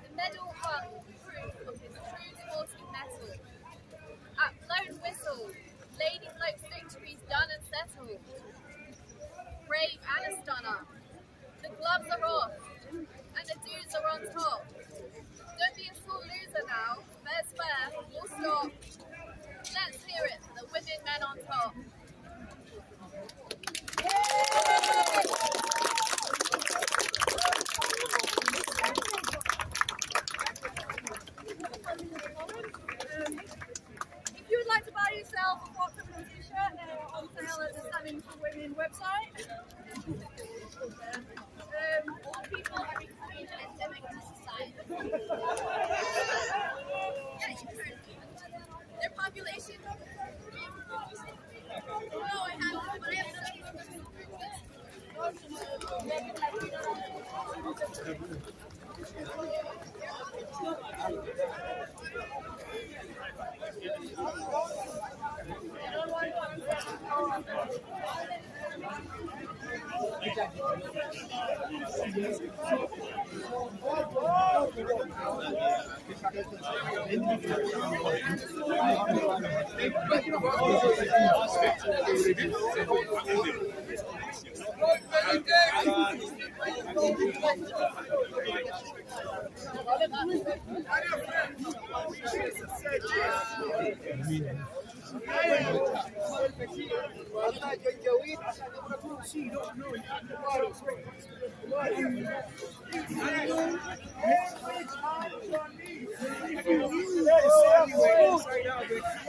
The medal hung proof of his true sporting mettle. At blown whistle Fair's fair. Full stop. Let's hear it for the women men on top. If you would like to buy yourself a Fort Criminal t-shirt, they're on sale at the Standing for Women website. All people are becoming endemic to society. Their population. No, I haven't, but I have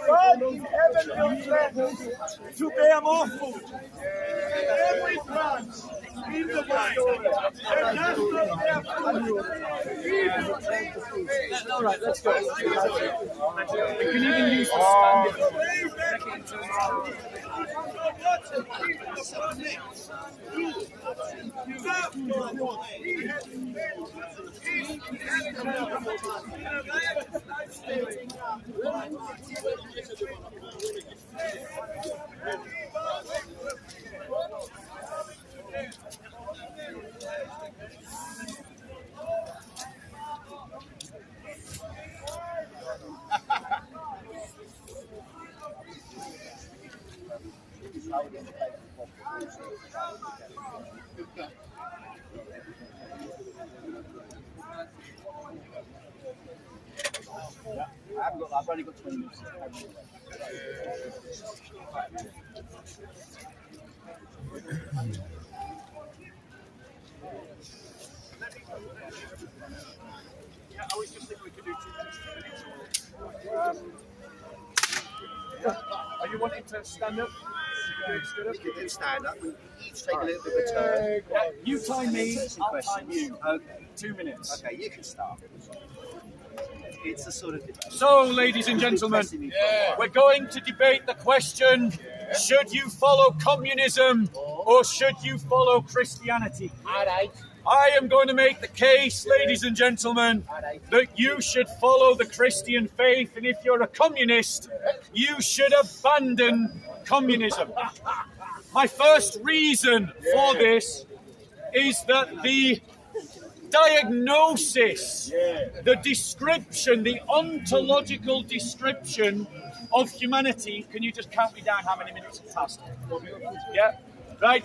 God in heaven will grant to bear more fruit. Every branch in the Bible that does not bear fruit. All right, let's go. We can even use the standing. I've only got 20 minutes. Yeah, I was just thinking we could do 2 minutes. Are you wanting to stand up? We can stand up. We each take a little bit of a turn. You time me, I'll time you. Okay. 2 minutes. Okay, you can start. It's a sort of debate. So, ladies and gentlemen, we're going to debate the question, should you follow communism or should you follow Christianity? I am going to make the case, ladies and gentlemen, that you should follow the Christian faith, and if you're a communist, you should abandon communism. My first reason for this is that the diagnosis, the description, the ontological description of humanity. Can you just count me down how many minutes have passed? Yeah, right.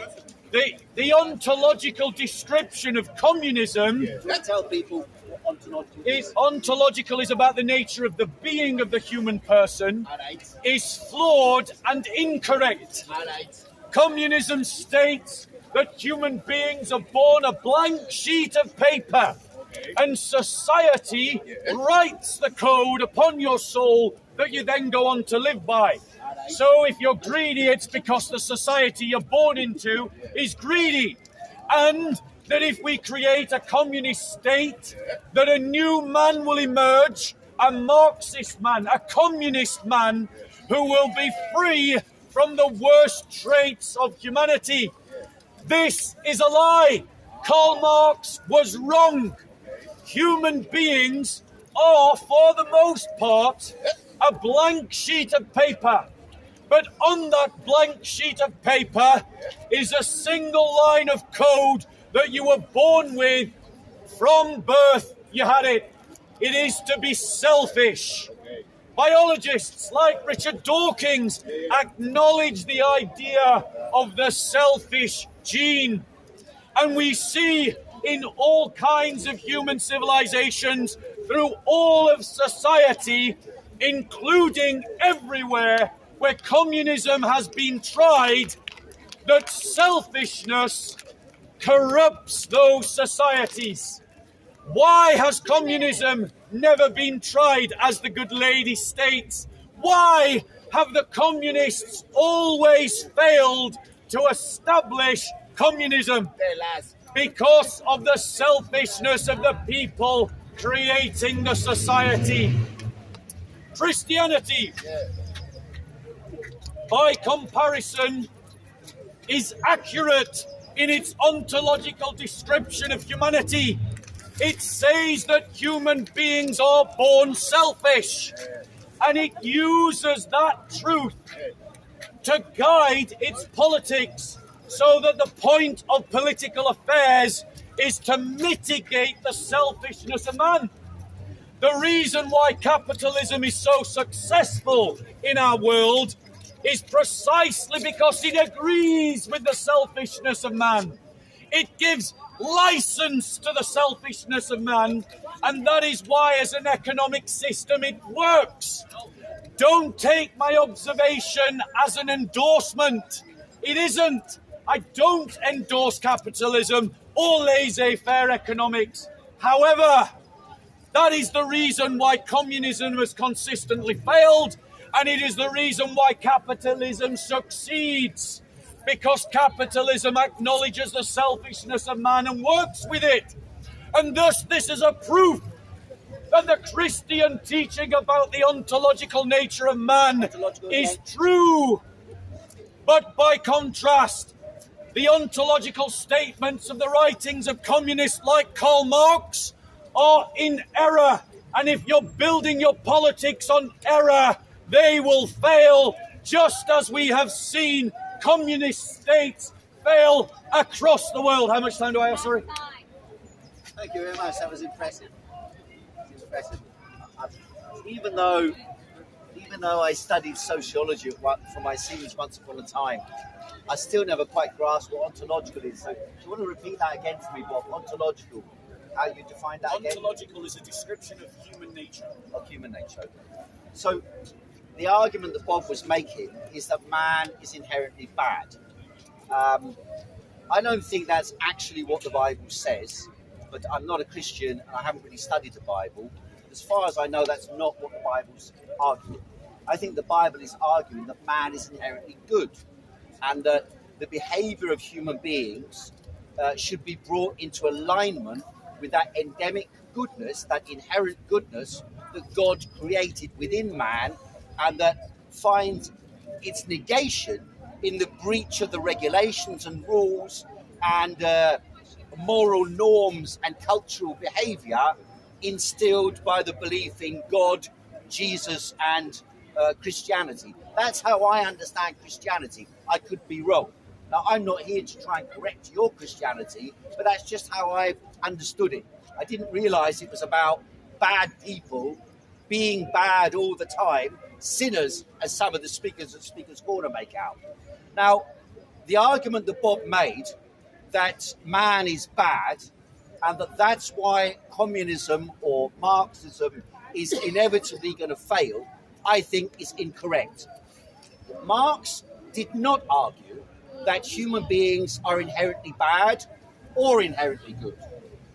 The ontological description of communism Tell people what ontological is about the nature of the being of the human person, is flawed and incorrect. Communism states that human beings are born a blank sheet of paper, and society writes the code upon your soul that you then go on to live by. So if you're greedy, it's because the society you're born into is greedy. And that if we create a communist state, that a new man will emerge, a Marxist man, a communist man, who will be free from the worst traits of humanity. This is a lie. Karl Marx was wrong. Human beings are, for the most part, a blank sheet of paper. But on that blank sheet of paper is a single line of code that you were born with. From birth, you had it. It is to be selfish. Biologists like Richard Dawkins acknowledge the idea of the selfish gene. And we see in all kinds of human civilizations through all of society, including everywhere where communism has been tried, that selfishness corrupts those societies. Why has communism never been tried, as the good lady states? Why have the communists always failed to establish communism? Because of the selfishness of the people creating the society. Christianity, by comparison, is accurate in its ontological description of humanity. It says that human beings are born selfish, and it uses that truth to guide its politics, so that the point of political affairs is to mitigate the selfishness of man. The reason why capitalism is so successful in our world is precisely because it agrees with the selfishness of man. It gives license to the selfishness of man, and that is why, as an economic system, it works. Don't take my observation as an endorsement. It isn't. I don't endorse capitalism or laissez-faire economics. However, that is the reason why communism has consistently failed, and it is the reason why capitalism succeeds. Because capitalism acknowledges the selfishness of man and works with it. And thus this is a proof that the Christian teaching about the ontological nature of man is true. But by contrast, the ontological statements of the writings of communists like Karl Marx are in error. And if you're building your politics on error, they will fail, just as we have seen communist states fail across the world. How much time do I have, sorry? Thank you very much. That was impressive. Impressive. Even though I studied sociology for my seniors once upon a time, I still never quite grasped what ontological is. So, do you want to repeat that again for me, Bob? Ontological. How you define that again? Ontological is a description of human nature. Of human nature. So, the argument that Bob was making is that man is inherently bad. I don't think that's actually what the Bible says, but I'm not a Christian and I haven't really studied the Bible. As far as I know, that's not what the Bible's arguing. I think the Bible is arguing that man is inherently good, and that the behavior of human beings should be brought into alignment with that endemic goodness, that inherent goodness that God created within man, and that finds its negation in the breach of the regulations and rules and moral norms and cultural behavior instilled by the belief in God, Jesus, and Christianity. That's how I understand Christianity. I could be wrong. Now, I'm not here to try and correct your Christianity, but that's just how I understood it. I didn't realize it was about bad people being bad all the time, sinners, as some of the speakers at Speaker's Corner make out. Now, the argument that Bob made, that man is bad, and that's why communism or Marxism is inevitably going to fail, I think is incorrect. Marx did not argue that human beings are inherently bad or inherently good.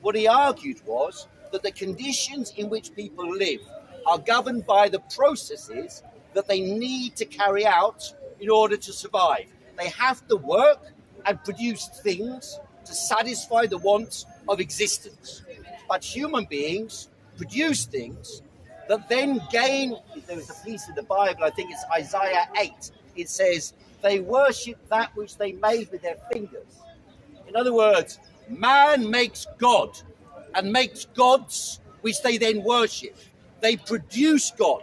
What he argued was that the conditions in which people live are governed by the processes that they need to carry out in order to survive. They have to work and produce things to satisfy the wants of existence. But human beings produce things that then gain. There was a piece in the Bible, I think it's Isaiah 8. It says, they worship that which they made with their fingers. In other words, man makes God and makes gods which they then worship. They produce God.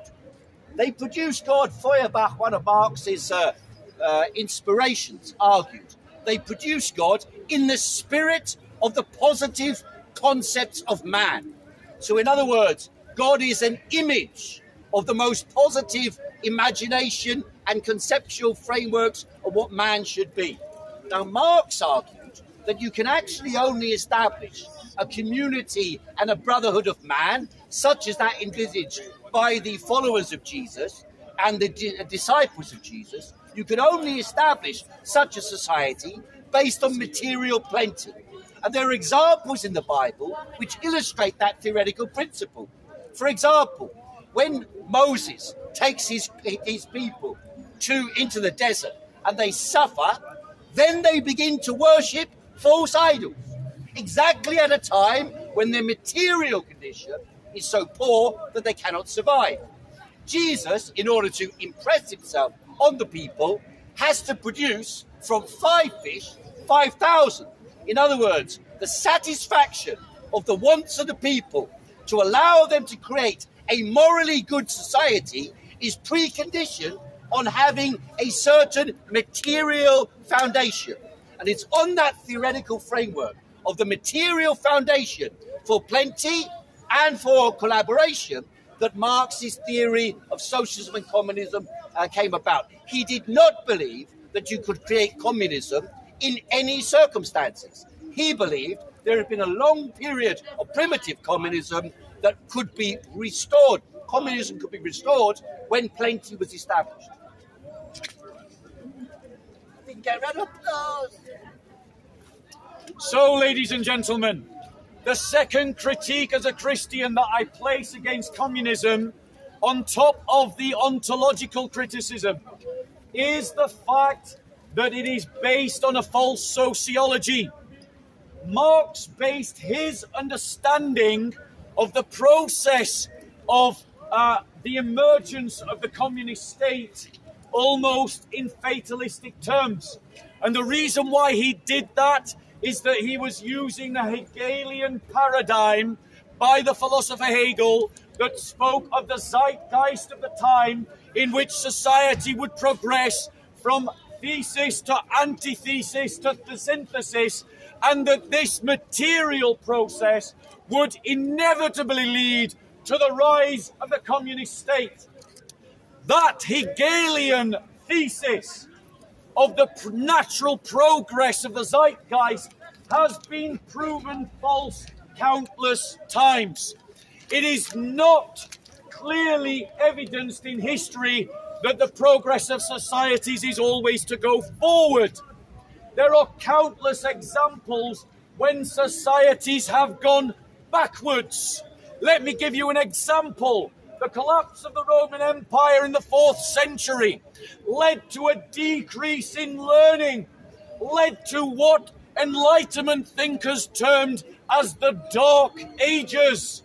They produce God. Feuerbach, one of Marx's inspirations, argued. They produce God in the spirit of the positive concepts of man. So in other words, God is an image of the most positive imagination and conceptual frameworks of what man should be. Now, Marx argued that you can actually only establish a community and a brotherhood of man such as that envisaged by the followers of Jesus and the disciples of Jesus, you could only establish such a society based on material plenty. And there are examples in the Bible which illustrate that theoretical principle. For example, when Moses takes his people into the desert and they suffer, then they begin to worship false idols, exactly at a time when their material condition is so poor that they cannot survive. Jesus, in order to impress himself on the people, has to produce from 5 fish 5,000. In other words, the satisfaction of the wants of the people to allow them to create a morally good society is preconditioned on having a certain material foundation. And it's on that theoretical framework of the material foundation for plenty and for collaboration that Marx's theory of socialism and communism came about. He did not believe that you could create communism in any circumstances. He believed there had been a long period of primitive communism that could be restored. Communism could be restored when plenty was established. Get rid of those. So, ladies and gentlemen, the second critique as a Christian that I place against communism, on top of the ontological criticism, is the fact that it is based on a false sociology. Marx based his understanding of the process of the emergence of the communist state almost in fatalistic terms. And the reason why he did that is that he was using the Hegelian paradigm by the philosopher Hegel that spoke of the zeitgeist of the time in which society would progress from thesis to antithesis to the synthesis, and that this material process would inevitably lead to the rise of the communist state. That Hegelian thesis of the natural progress of the zeitgeist has been proven false countless times. It is not clearly evidenced in history that the progress of societies is always to go forward. There are countless examples when societies have gone backwards. Let me give you an example. The collapse of the Roman Empire in the 4th century led to a decrease in learning, led to what Enlightenment thinkers termed as the Dark Ages.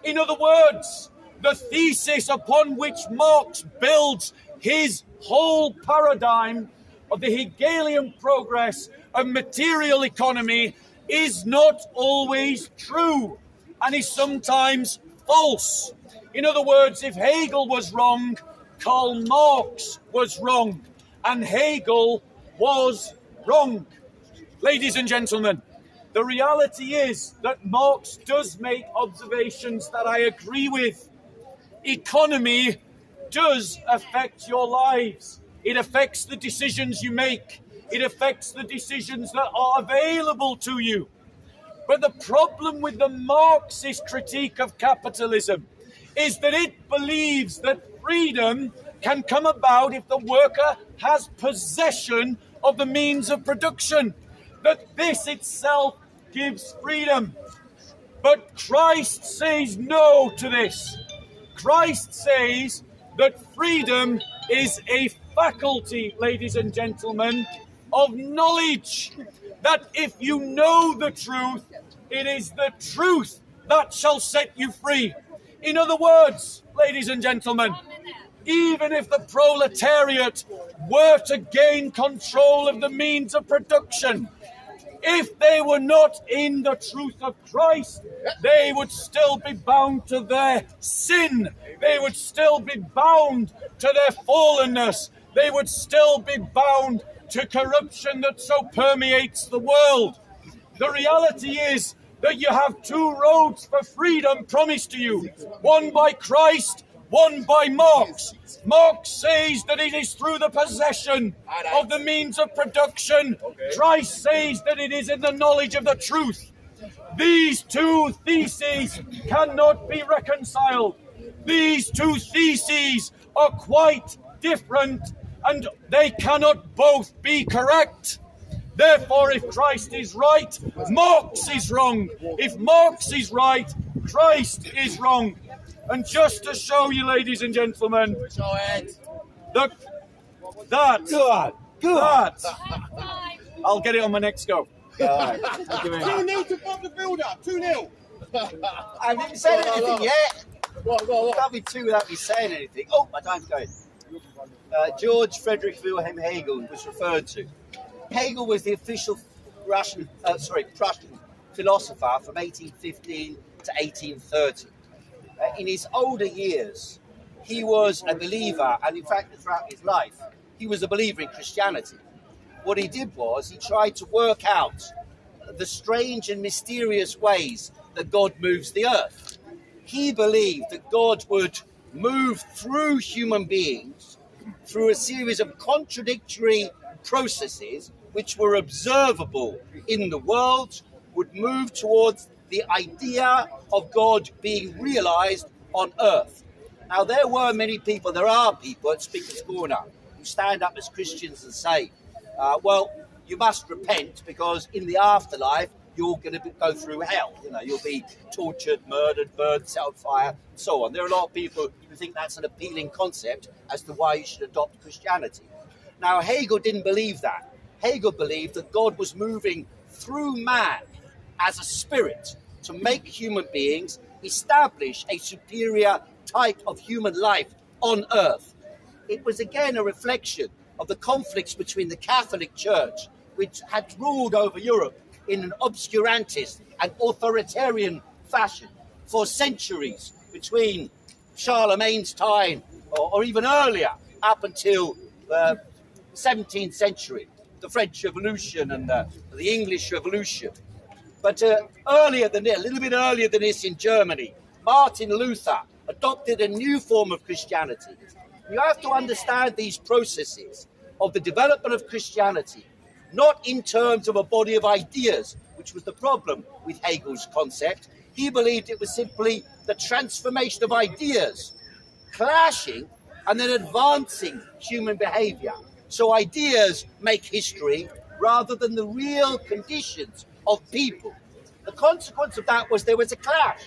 In other words, the thesis upon which Marx builds his whole paradigm of the Hegelian progress of material economy is not always true and is sometimes false. In other words, if Hegel was wrong, Karl Marx was wrong, and Hegel was wrong. Ladies and gentlemen, the reality is that Marx does make observations that I agree with. Economy does affect your lives. It affects the decisions you make. It affects the decisions that are available to you. But the problem with the Marxist critique of capitalism is that it believes that freedom can come about if the worker has possession of the means of production, that this itself gives freedom. But Christ says no to this. Christ says that freedom is a faculty, ladies and gentlemen, of knowledge. That if you know the truth, it is the truth that shall set you free. In other words, ladies and gentlemen, even if the proletariat were to gain control of the means of production, if they were not in the truth of Christ, they would still be bound to their sin. They would still be bound to their fallenness. They would still be bound to corruption that so permeates the world. The reality is that you have two roads for freedom promised to you, one by Christ, one by Marx. Marx says that it is through the possession of the means of production. Christ says that it is in the knowledge of the truth. These two theses cannot be reconciled. These two theses are quite different, and they cannot both be correct. Therefore, if Christ is right, Marx is wrong. If Marx is right, Christ is wrong. And just to show you, ladies and gentlemen, I'll get it on my next go. 2-0 to Bob the Builder. 2-0. I haven't said anything yet. Can't be two without me saying anything. Oh, my time's going. George Frederick Wilhelm Hegel was referred to. Hegel was the official Prussian philosopher from 1815 to 1830. In his older years, he was a believer, and in fact, throughout his life, he was a believer in Christianity. What he did was he tried to work out the strange and mysterious ways that God moves the earth. He believed that God would move through human beings through a series of contradictory processes which were observable in the world, would move towards the idea of God being realized on earth. Now, there are people at Speaker's Corner who stand up as Christians and say, well, you must repent because in the afterlife, you're going to go through hell. You'll be tortured, murdered, burned, set on fire, and so on. There are a lot of people who think that's an appealing concept as to why you should adopt Christianity. Now, Hegel didn't believe that. Hegel believed that God was moving through man as a spirit to make human beings establish a superior type of human life on earth. It was again a reflection of the conflicts between the Catholic Church, which had ruled over Europe in an obscurantist and authoritarian fashion for centuries, between Charlemagne's time or even earlier, up until the 17th century, the French Revolution and the English Revolution. But a little bit earlier than this in Germany, Martin Luther adopted a new form of Christianity. You have to understand these processes of the development of Christianity, not in terms of a body of ideas, which was the problem with Hegel's concept. He believed it was simply the transformation of ideas, clashing and then advancing human behavior. So ideas make history rather than the real conditions of people. The consequence of that was there was a clash.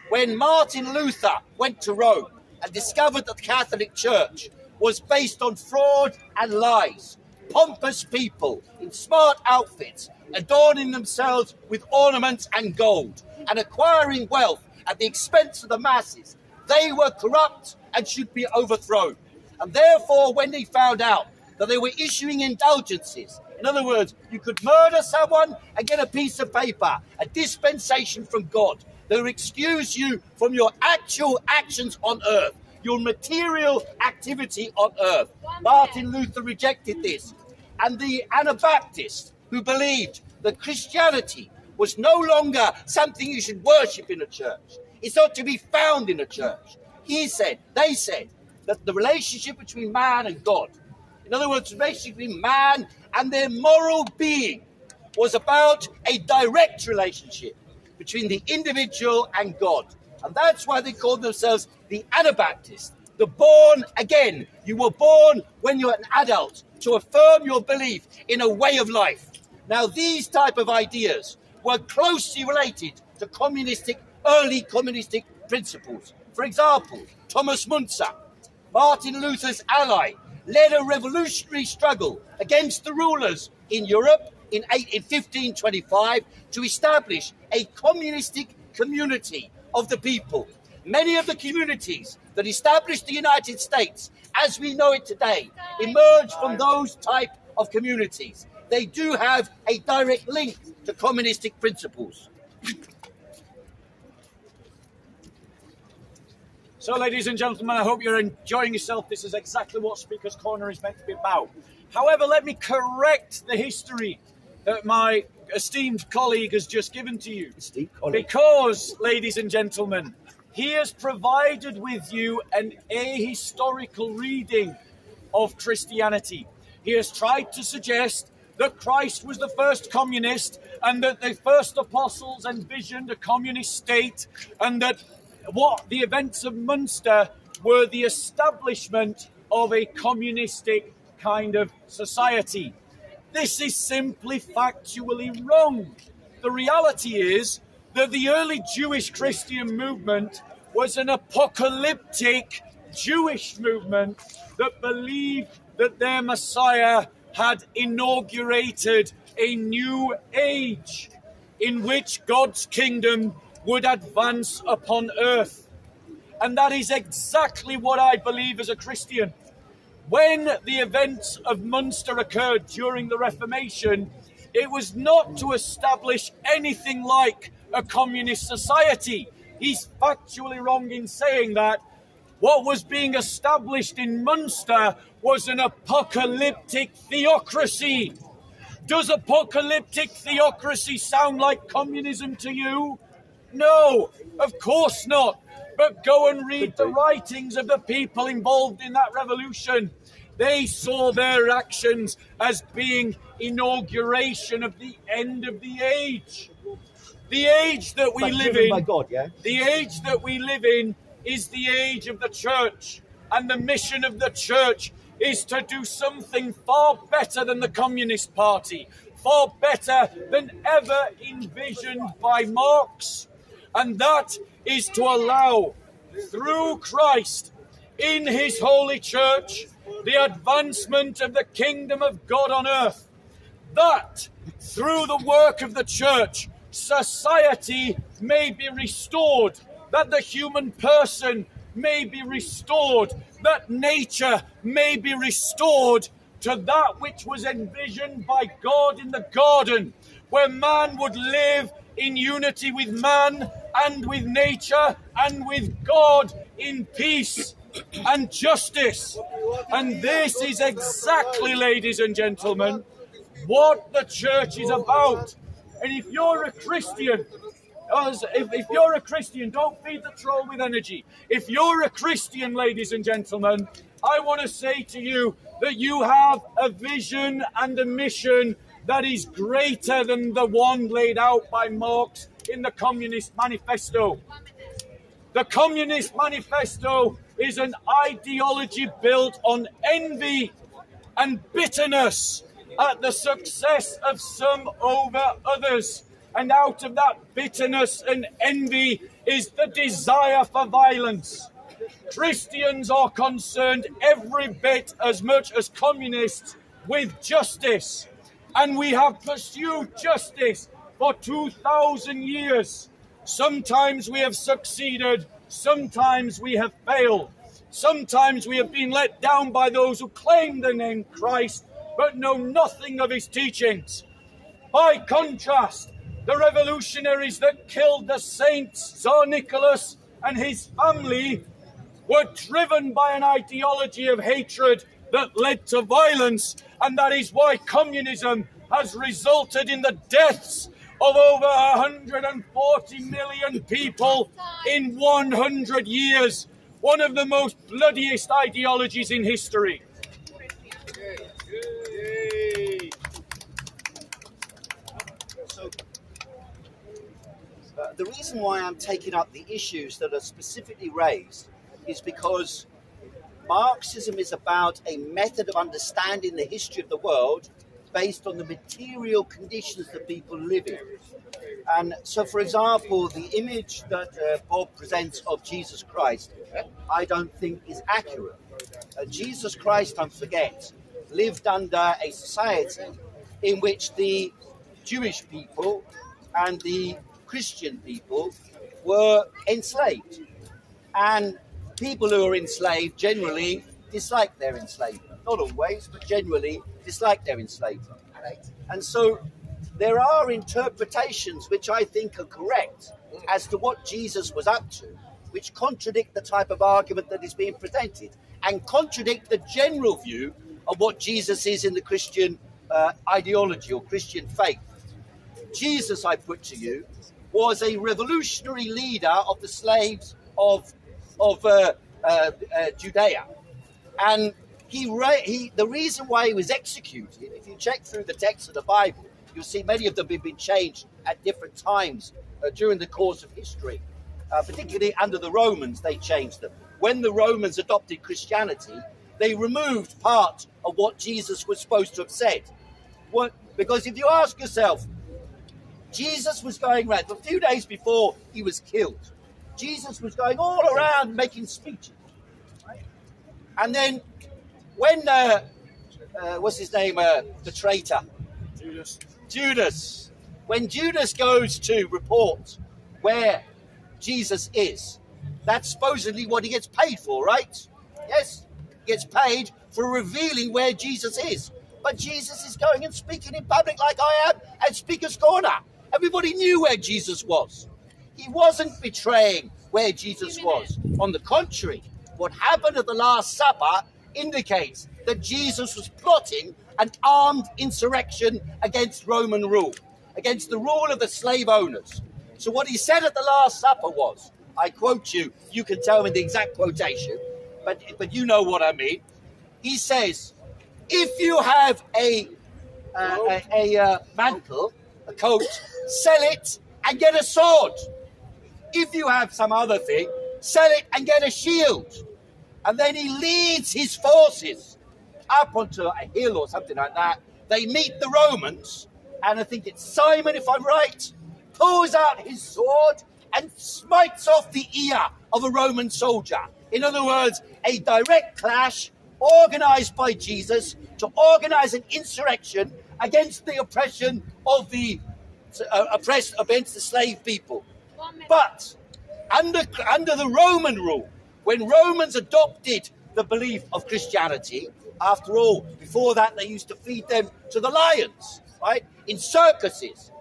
When Martin Luther went to Rome and discovered that the Catholic Church was based on fraud and lies, pompous people in smart outfits, adorning themselves with ornaments and gold, and acquiring wealth at the expense of the masses, they were corrupt and should be overthrown. And therefore, when they found out that they were issuing indulgences, in other words, you could murder someone and get a piece of paper, a dispensation from God that will excuse you from your actual actions on earth, your material activity on earth. Martin Luther rejected this. And the Anabaptists, who believed that Christianity was no longer something you should worship in a church, it's not to be found in a church. They said that the relationship between man and God, in other words, basically man and their moral being, was about a direct relationship between the individual and God. And that's why they called themselves the Anabaptists, the born again. You were born when you're an adult to affirm your belief in a way of life. Now, these type of ideas were closely related to early communistic principles. For example, Thomas Müntzer, Martin Luther's ally, led a revolutionary struggle against the rulers in Europe in 1525 to establish a communistic community of the people. Many of the communities that established the United States, as we know it today, emerged from those type of communities. They do have a direct link to communistic principles. So, ladies and gentlemen, I hope you're enjoying yourself. This is exactly what Speaker's Corner is meant to be about. However, let me correct the history that my esteemed colleague has just given to you. Because, ladies and gentlemen, he has provided with you an ahistorical reading of Christianity. He has tried to suggest that Christ was the first communist and that the first apostles envisioned a communist state, and that what the events of Munster were the establishment of a communistic kind of society. This is simply factually wrong. The reality is that the early Jewish Christian movement was an apocalyptic Jewish movement that believed that their Messiah had inaugurated a new age in which God's kingdom would advance upon earth. And that is exactly what I believe as a Christian. When the events of Munster occurred during the Reformation, it was not to establish anything like a communist society. He's factually wrong in saying that. What was being established in Munster was an apocalyptic theocracy. Does apocalyptic theocracy sound like communism to you? No, of course not. But go and read the writings of the people involved in that revolution. They saw their actions as being inauguration of the end of the age. The age that we live in, by God, yeah? the age that we live in is the age of the church. And the mission of the church is to do something far better than the Communist Party, far better than ever envisioned by Marx. And that is to allow, through Christ, in his holy church, the advancement of the kingdom of God on earth. That, through the work of the church, society may be restored, that the human person may be restored, that nature may be restored to that which was envisioned by God in the garden, where man would live in unity with man and with nature and with God in peace and justice. And this is exactly, ladies and gentlemen, what the church is about. And if you're a Christian, if you're a Christian, don't feed the troll with energy. If you're a Christian, ladies and gentlemen, I want to say to you that you have a vision and a mission that is greater than the one laid out by Marx in the Communist Manifesto. The Communist Manifesto is an ideology built on envy and bitterness at the success of some over others. And out of that bitterness and envy is the desire for violence. Christians are concerned every bit as much as communists with justice. And we have pursued justice for 2,000 years. Sometimes we have succeeded, sometimes we have failed. Sometimes we have been let down by those who claim the name Christ, but know nothing of his teachings. By contrast, the revolutionaries that killed the saint Tsar Nicholas and his family were driven by an ideology of hatred that led to violence, and that is why communism has resulted in the deaths of over 140 million people in 100 years. One of the most bloodiest ideologies in history. So, the reason why I'm taking up the issues that are specifically raised is because Marxism is about a method of understanding the history of the world based on the material conditions that people live in. And so, for example, the image that Bob presents of Jesus Christ, I don't think is accurate. Jesus Christ, don't forget, lived under a society in which the Jewish people and the Christian people were enslaved. And people who are enslaved generally dislike their enslavement. Not always, but generally dislike their enslavement. And so there are interpretations which I think are correct as to what Jesus was up to, which contradict the type of argument that is being presented and contradict the general view of what Jesus is in the Christian ideology or Christian faith. Jesus, I put to you, was a revolutionary leader of the slaves of Judea. And The reason why he was executed, if you check through the text of the Bible, you'll see many of them have been changed at different times during the course of history. Particularly under the Romans, they changed them. When the Romans adopted Christianity, they removed part of what Jesus was supposed to have said. Because if you ask yourself, Jesus was going around, a few days before he was killed, Jesus was going all around making speeches. And then when, what's his name, the traitor? Judas. When Judas goes to report where Jesus is, that's supposedly what he gets paid for, right? Yes, he gets paid for revealing where Jesus is. But Jesus is going and speaking in public like I am at Speaker's Corner. Everybody knew where Jesus was. He wasn't betraying where Jesus was. On the contrary, what happened at the Last Supper indicates that Jesus was plotting an armed insurrection against Roman rule, against the rule of the slave owners. So what he said at the Last Supper was, I quote you, you can tell me the exact quotation, but you know what I mean. He says, if you have a mantle, a coat, sell it and get a sword. If you have some other thing, sell it and get a shield. And then he leads his forces up onto a hill or something like that. They meet the Romans, and I think it's Simon, if I'm right, pulls out his sword and smites off the ear of a Roman soldier. In other words, a direct clash organized by Jesus to organize an insurrection against the oppression of the oppressed, against the slave people. But under the Roman rule, when Romans adopted the belief of Christianity, after all, before that they used to feed them to the lions, right, in circuses.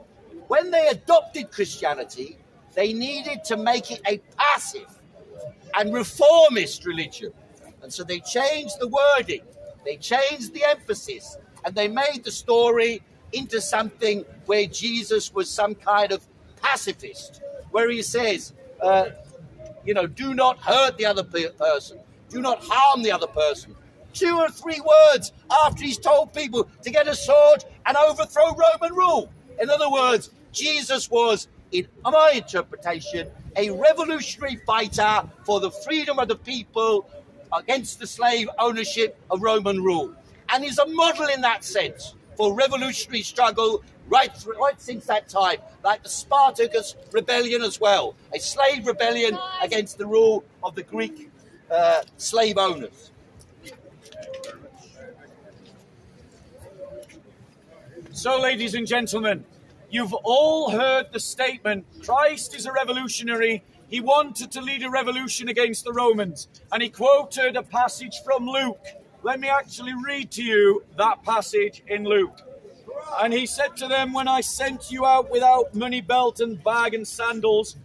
When they adopted Christianity, they needed to make it a passive and reformist religion. And so they changed the wording, they changed the emphasis, and they made the story into something where Jesus was some kind of pacifist, where he says, do not hurt the other person, do not harm the other person. 2 or 3 words after he's told people to get a sword and overthrow Roman rule. In other words, Jesus was, in my interpretation, a revolutionary fighter for the freedom of the people against the slave ownership of Roman rule. And he's a model in that sense for revolutionary struggle right since that time, like the Spartacus rebellion as well, a slave rebellion against the rule of the Greek slave owners. So, ladies and gentlemen, you've all heard the statement, Christ is a revolutionary. He wanted to lead a revolution against the Romans. And he quoted a passage from Luke. Let me actually read to you that passage in Luke. And he said to them, when I sent you out without money belt and bag and sandals,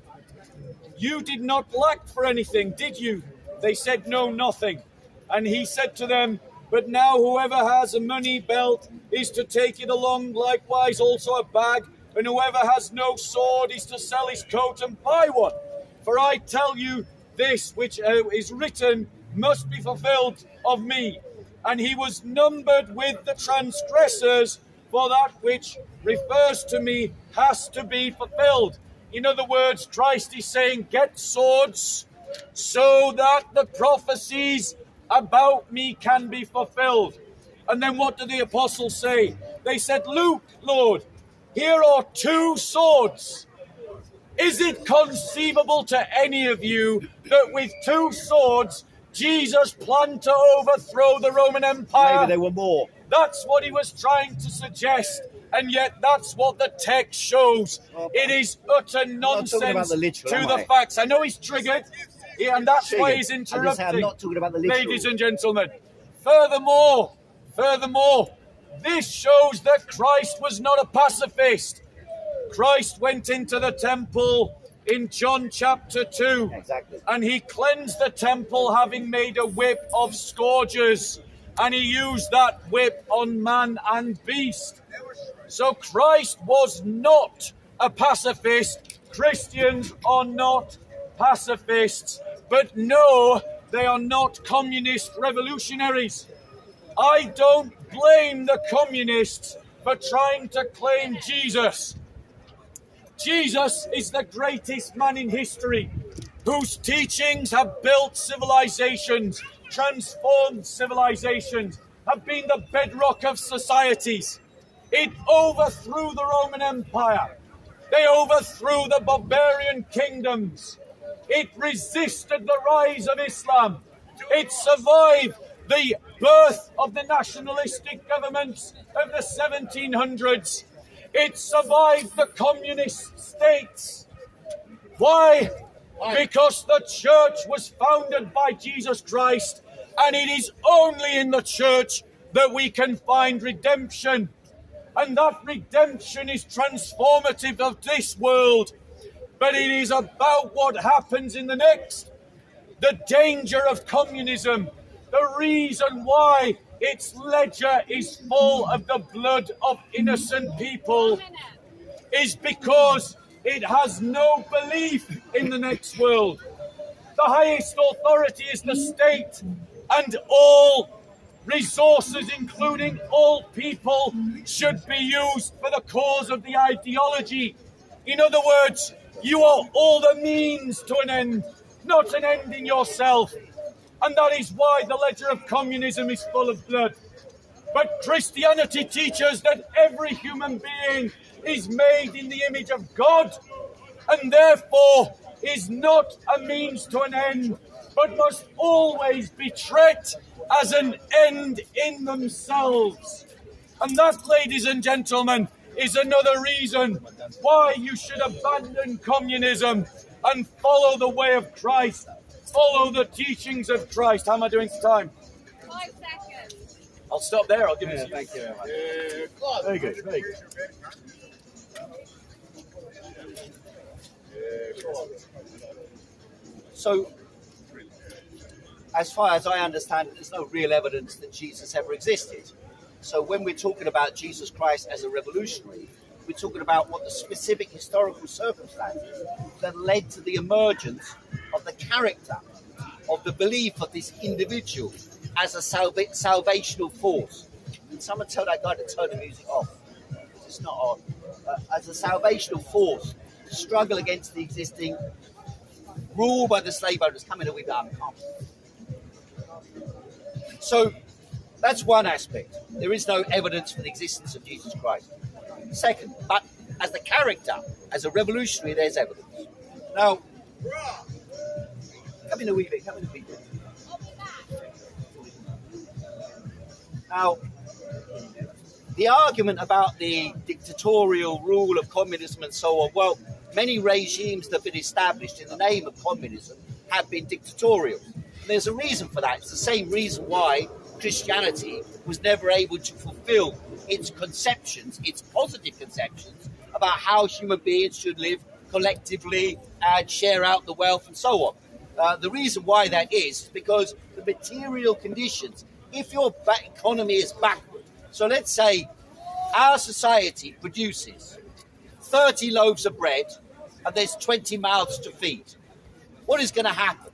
you did not lack for anything, did you? They said, no, nothing. And he said to them, but now whoever has a money belt is to take it along, likewise also a bag, and whoever has no sword is to sell his coat and buy one. For I tell you, this which is written must be fulfilled of me. And he was numbered with the transgressors, for that which refers to me has to be fulfilled. In other words, Christ is saying, get swords so that the prophecies about me can be fulfilled. And then what do the apostles say? They said, Luke, Lord, here are 2 swords. Is it conceivable to any of you that with 2 swords Jesus planned to overthrow the Roman Empire? Maybe there were more. That's what he was trying to suggest, and yet that's what the text shows. It is utter nonsense to the facts. I know he's triggered, and that's why he's interrupting. I'm not talking about the literal. Ladies and gentlemen, furthermore, this shows that Christ was not a pacifist. Christ went into the temple in John chapter 2, and he cleansed the temple, having made a whip of scourges, and he used that whip on man and beast. So Christ was not a pacifist. Christians are not pacifists, but no, they are not communist revolutionaries. I don't blame the communists for trying to claim Jesus. Jesus is the greatest man in history, whose teachings have built civilizations, transformed civilizations, have been the bedrock of societies. It overthrew the Roman Empire. They overthrew the barbarian kingdoms. It resisted the rise of Islam. It survived the birth of the nationalistic governments of the 1700s. It survived the communist states. Why? Because the church was founded by Jesus Christ, and it is only in the church that we can find redemption. And that redemption is transformative of this world, but it is about what happens in the next. The danger of communism, the reason why its ledger is full of the blood of innocent people, is because it has no belief in the next world. The highest authority is the state, and all resources, including all people, should be used for the cause of the ideology. In other words, you are all the means to an end, not an end in yourself. And that is why the ledger of communism is full of blood. But Christianity teaches that every human being is made in the image of God, and therefore is not a means to an end, but must always be treated as an end in themselves. And that, ladies and gentlemen, is another reason why you should abandon communism and follow the way of Christ, follow the teachings of Christ. How am I doing for time? 5 seconds. I'll stop there. I'll give it to you. Thank you very much. Very good, very good. So, as far as I understand it, there's no real evidence that Jesus ever existed. So when we're talking about Jesus Christ as a revolutionary, we're talking about what the specific historical circumstances that led to the emergence of the character, of the belief of this individual as a salvational force. Can someone tell that guy to turn the music off? It's not on. As a salvational force to struggle against the existing rule by the slave owners. Come in and we done. So that's one aspect. There is no evidence for the existence of Jesus Christ. Second, but as the character, as a revolutionary, there's evidence. Now, come in a wee bit, come in a wee bit. Now, the argument about the dictatorial rule of communism and so on, well, many regimes that have been established in the name of communism have been dictatorial. There's a reason for that. It's the same reason why Christianity was never able to fulfill its conceptions, its positive conceptions about how human beings should live collectively and share out the wealth and so on. The reason why that is because the material conditions, if your economy is backward, so let's say our society produces 30 loaves of bread and there's 20 mouths to feed. What is going to happen?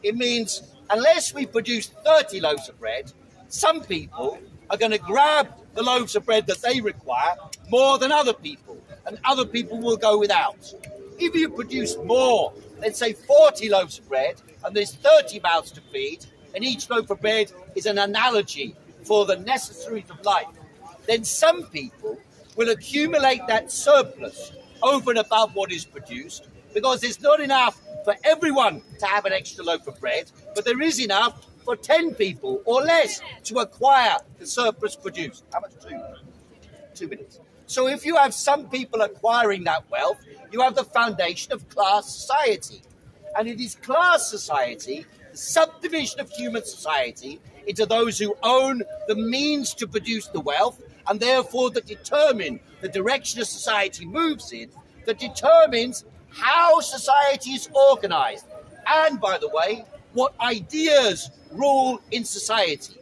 It means unless we produce 30 loaves of bread, some people are going to grab the loaves of bread that they require more than other people, and other people will go without. If you produce more, let's say 40 loaves of bread, and there's 30 mouths to feed, and each loaf of bread is an analogy for the necessaries of life, then some people will accumulate that surplus over and above what is produced, because there's not enough for everyone to have an extra loaf of bread, but there is enough for 10 people or less to acquire the surplus produced. How much? 2 minutes. So if you have some people acquiring that wealth, you have the foundation of class society. And it is class society, the subdivision of human society, into those who own the means to produce the wealth, and therefore that determine the direction a society moves in, that determines how society is organized. And, by the way, what ideas rule in society.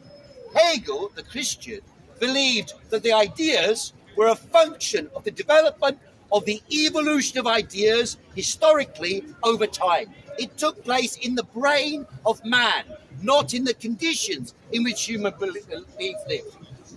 Hegel, the Christian, believed that the ideas were a function of the development of the evolution of ideas historically over time. It took place in the brain of man. not in the conditions in which human beings live.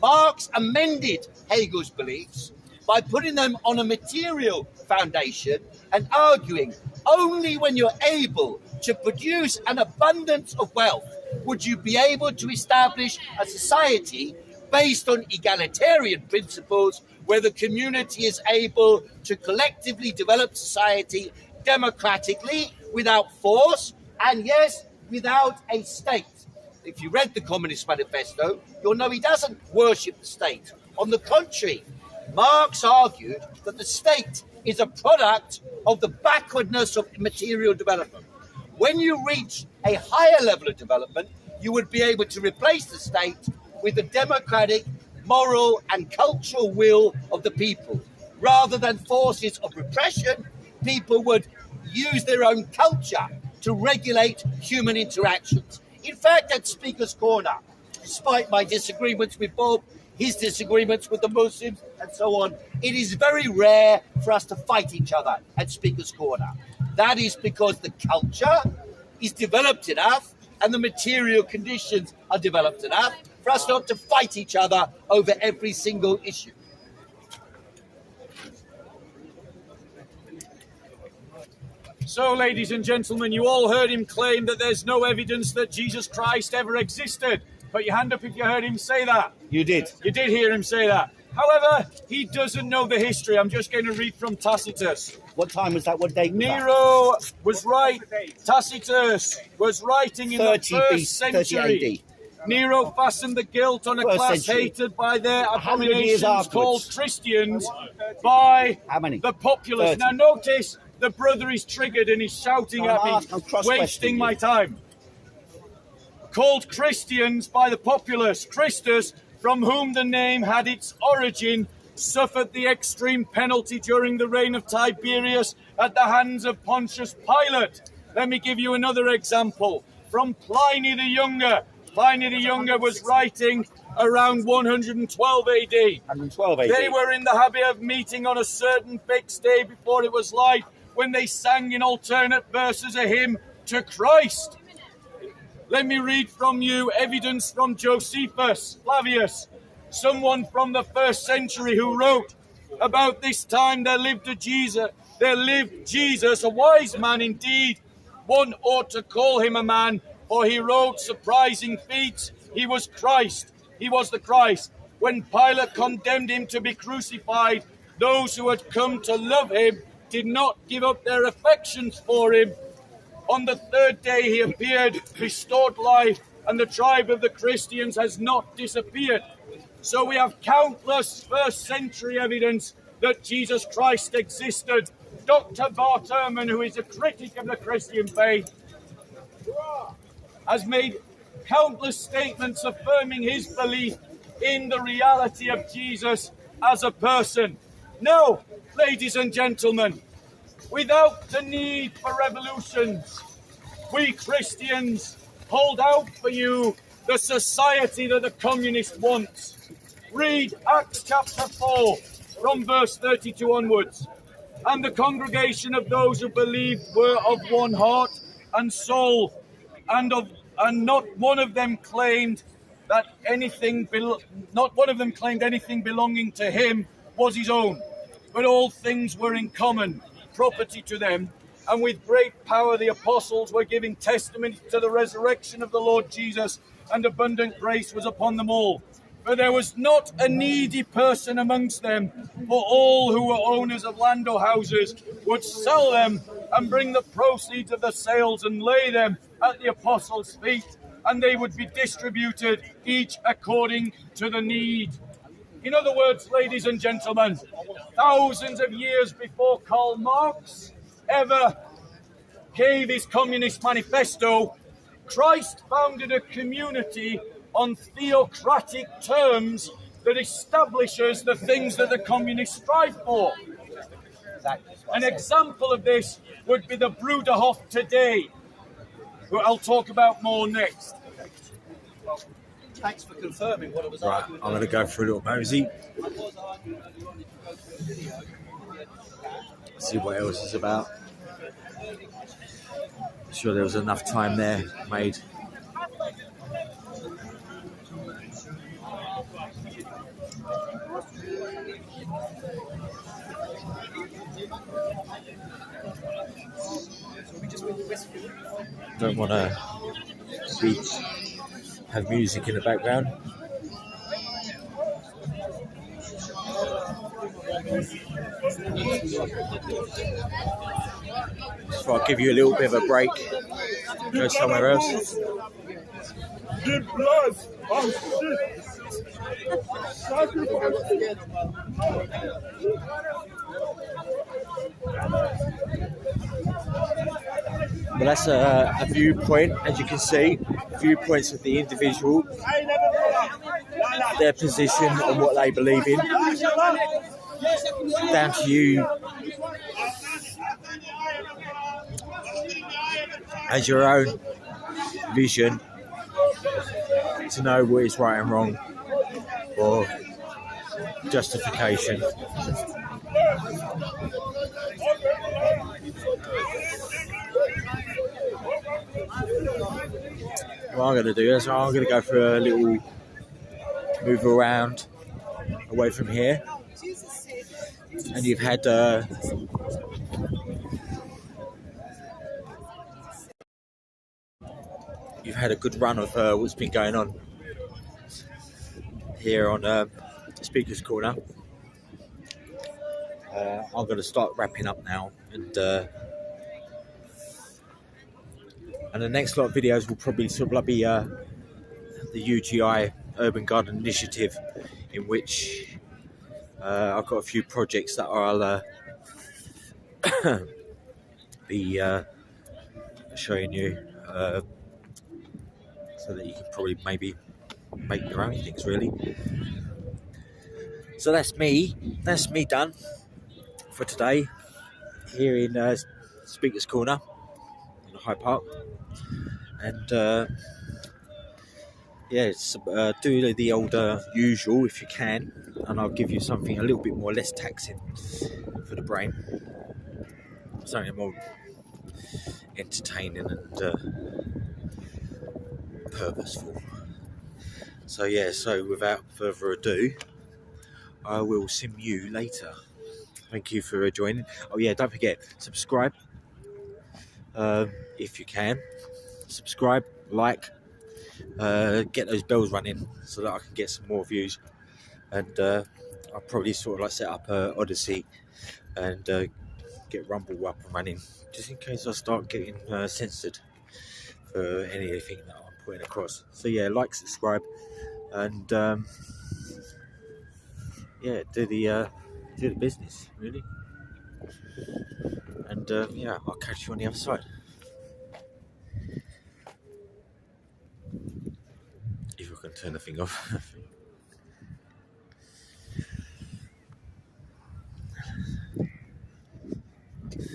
Marx amended Hegel's beliefs by putting them on a material foundation and arguing only when you're able to produce an abundance of wealth would you be able to establish a society based on egalitarian principles where the community is able to collectively develop society democratically without force and, yes, without a state. If you read the Communist Manifesto, you'll know he doesn't worship the state. On the contrary, Marx argued that the state is a product of the backwardness of material development. When you reach a higher level of development, you would be able to replace the state with the democratic, moral and cultural will of the people. Rather than forces of repression, people would use their own culture to regulate human interactions. In fact, at Speaker's Corner, despite my disagreements with Bob, his disagreements with the Muslims and so on, it is very rare for us to fight each other at Speaker's Corner. That is because the culture is developed enough and the material conditions are developed enough for us not to fight each other over every single issue. So, ladies and gentlemen, you all heard him claim that there's no evidence that Jesus Christ ever existed. Put your hand up if you heard him say that. You did. You did hear him say that. However, he doesn't know the history. I'm just going to read from Tacitus. What time was that? What date was Nero was right. Tacitus was writing in the 30 first century. Nero fastened the guilt on a First class century. hated by their 100 years abominations called afterwards. Christians by How many? the populace. 30. Now notice the brother is triggered and he's shouting No, at I'm me, cross-questioning wasting you. my time. Called Christians by the populace, Christus, from whom the name had its origin, suffered the extreme penalty during the reign of Tiberius at the hands of Pontius Pilate. Let me give you another example from Pliny the Younger. Pliny the Younger was writing around 112 AD. 112 AD. They were in the habit of meeting on a certain fixed day before it was light, when they sang in alternate verses a hymn to Christ. Let me read from you evidence from Josephus Flavius, someone from the first century, who wrote, about this time there lived Jesus, a wise man indeed. One ought to call him a man, for he wrote surprising feats. He was Christ. He was the Christ. When Pilate condemned him to be crucified, those who had come to love him did not give up their affections for him. On the third day he appeared, restored life, and the tribe of the Christians has not disappeared. So we have countless first century evidence that Jesus Christ existed. Dr. Bart Ehrman, who is a critic of the Christian faith, has made countless statements affirming his belief in the reality of Jesus as a person. Now, ladies and gentlemen, without the need for revolutions, we Christians hold out for you the society that the communist wants. Read Acts chapter 4 from verse 32 onwards. And the congregation of those who believed were of one heart and soul, and not one of them claimed anything belonging to him was his own, but all things were in common, property to them. And with great power the apostles were giving testimony to the resurrection of the Lord Jesus, and abundant grace was upon them all. For there was not a needy person amongst them, for all who were owners of land or houses would sell them and bring the proceeds of the sales and lay them at the apostles' feet, and they would be distributed, each according to the need. In other words, ladies and gentlemen, thousands of years before Karl Marx ever gave his Communist Manifesto, Christ founded a community on theocratic terms that establishes the things that the communists strive for. An example of this would be the Bruderhof today, who I'll talk about more next. Thanks for confirming what I was Right, arguing. I'm going to go for a little mosey. See what else is about. Sure there was enough time there made Don't want to have music in the background. So I'll give you a little bit of a break. Go somewhere else. The blood of shit. But that's a viewpoint, as you can see, viewpoints of the individual, their position and what they believe in. Down to you as your own vision to know what is right and wrong or justification. What I'm going to do is I'm going to go for a little move around away from here, and you've had a good run of what's been going on here on Speaker's Corner. I'm going to start wrapping up now, and the next lot of videos will probably sort of be the UGI Urban Garden Initiative, in which I've got a few projects that I'll be showing you, so that you can probably maybe make your own things, really. So that's me done for today here in Speaker's Corner in Hyde Park, and do the old usual if you can, and I'll give you something a little bit more less taxing for the brain, something more entertaining and purposeful. So without further ado, I will see you later. Thank you for joining. Oh yeah, don't forget, subscribe if you can. Subscribe, like, get those bells running so that I can get some more views. And I'll probably sort of like set up Odyssey and get Rumble up and running, just in case I start getting censored for anything that I'm putting across. So yeah, like, subscribe, and do the business, really. And I'll catch you on the other side. If I can turn the thing off.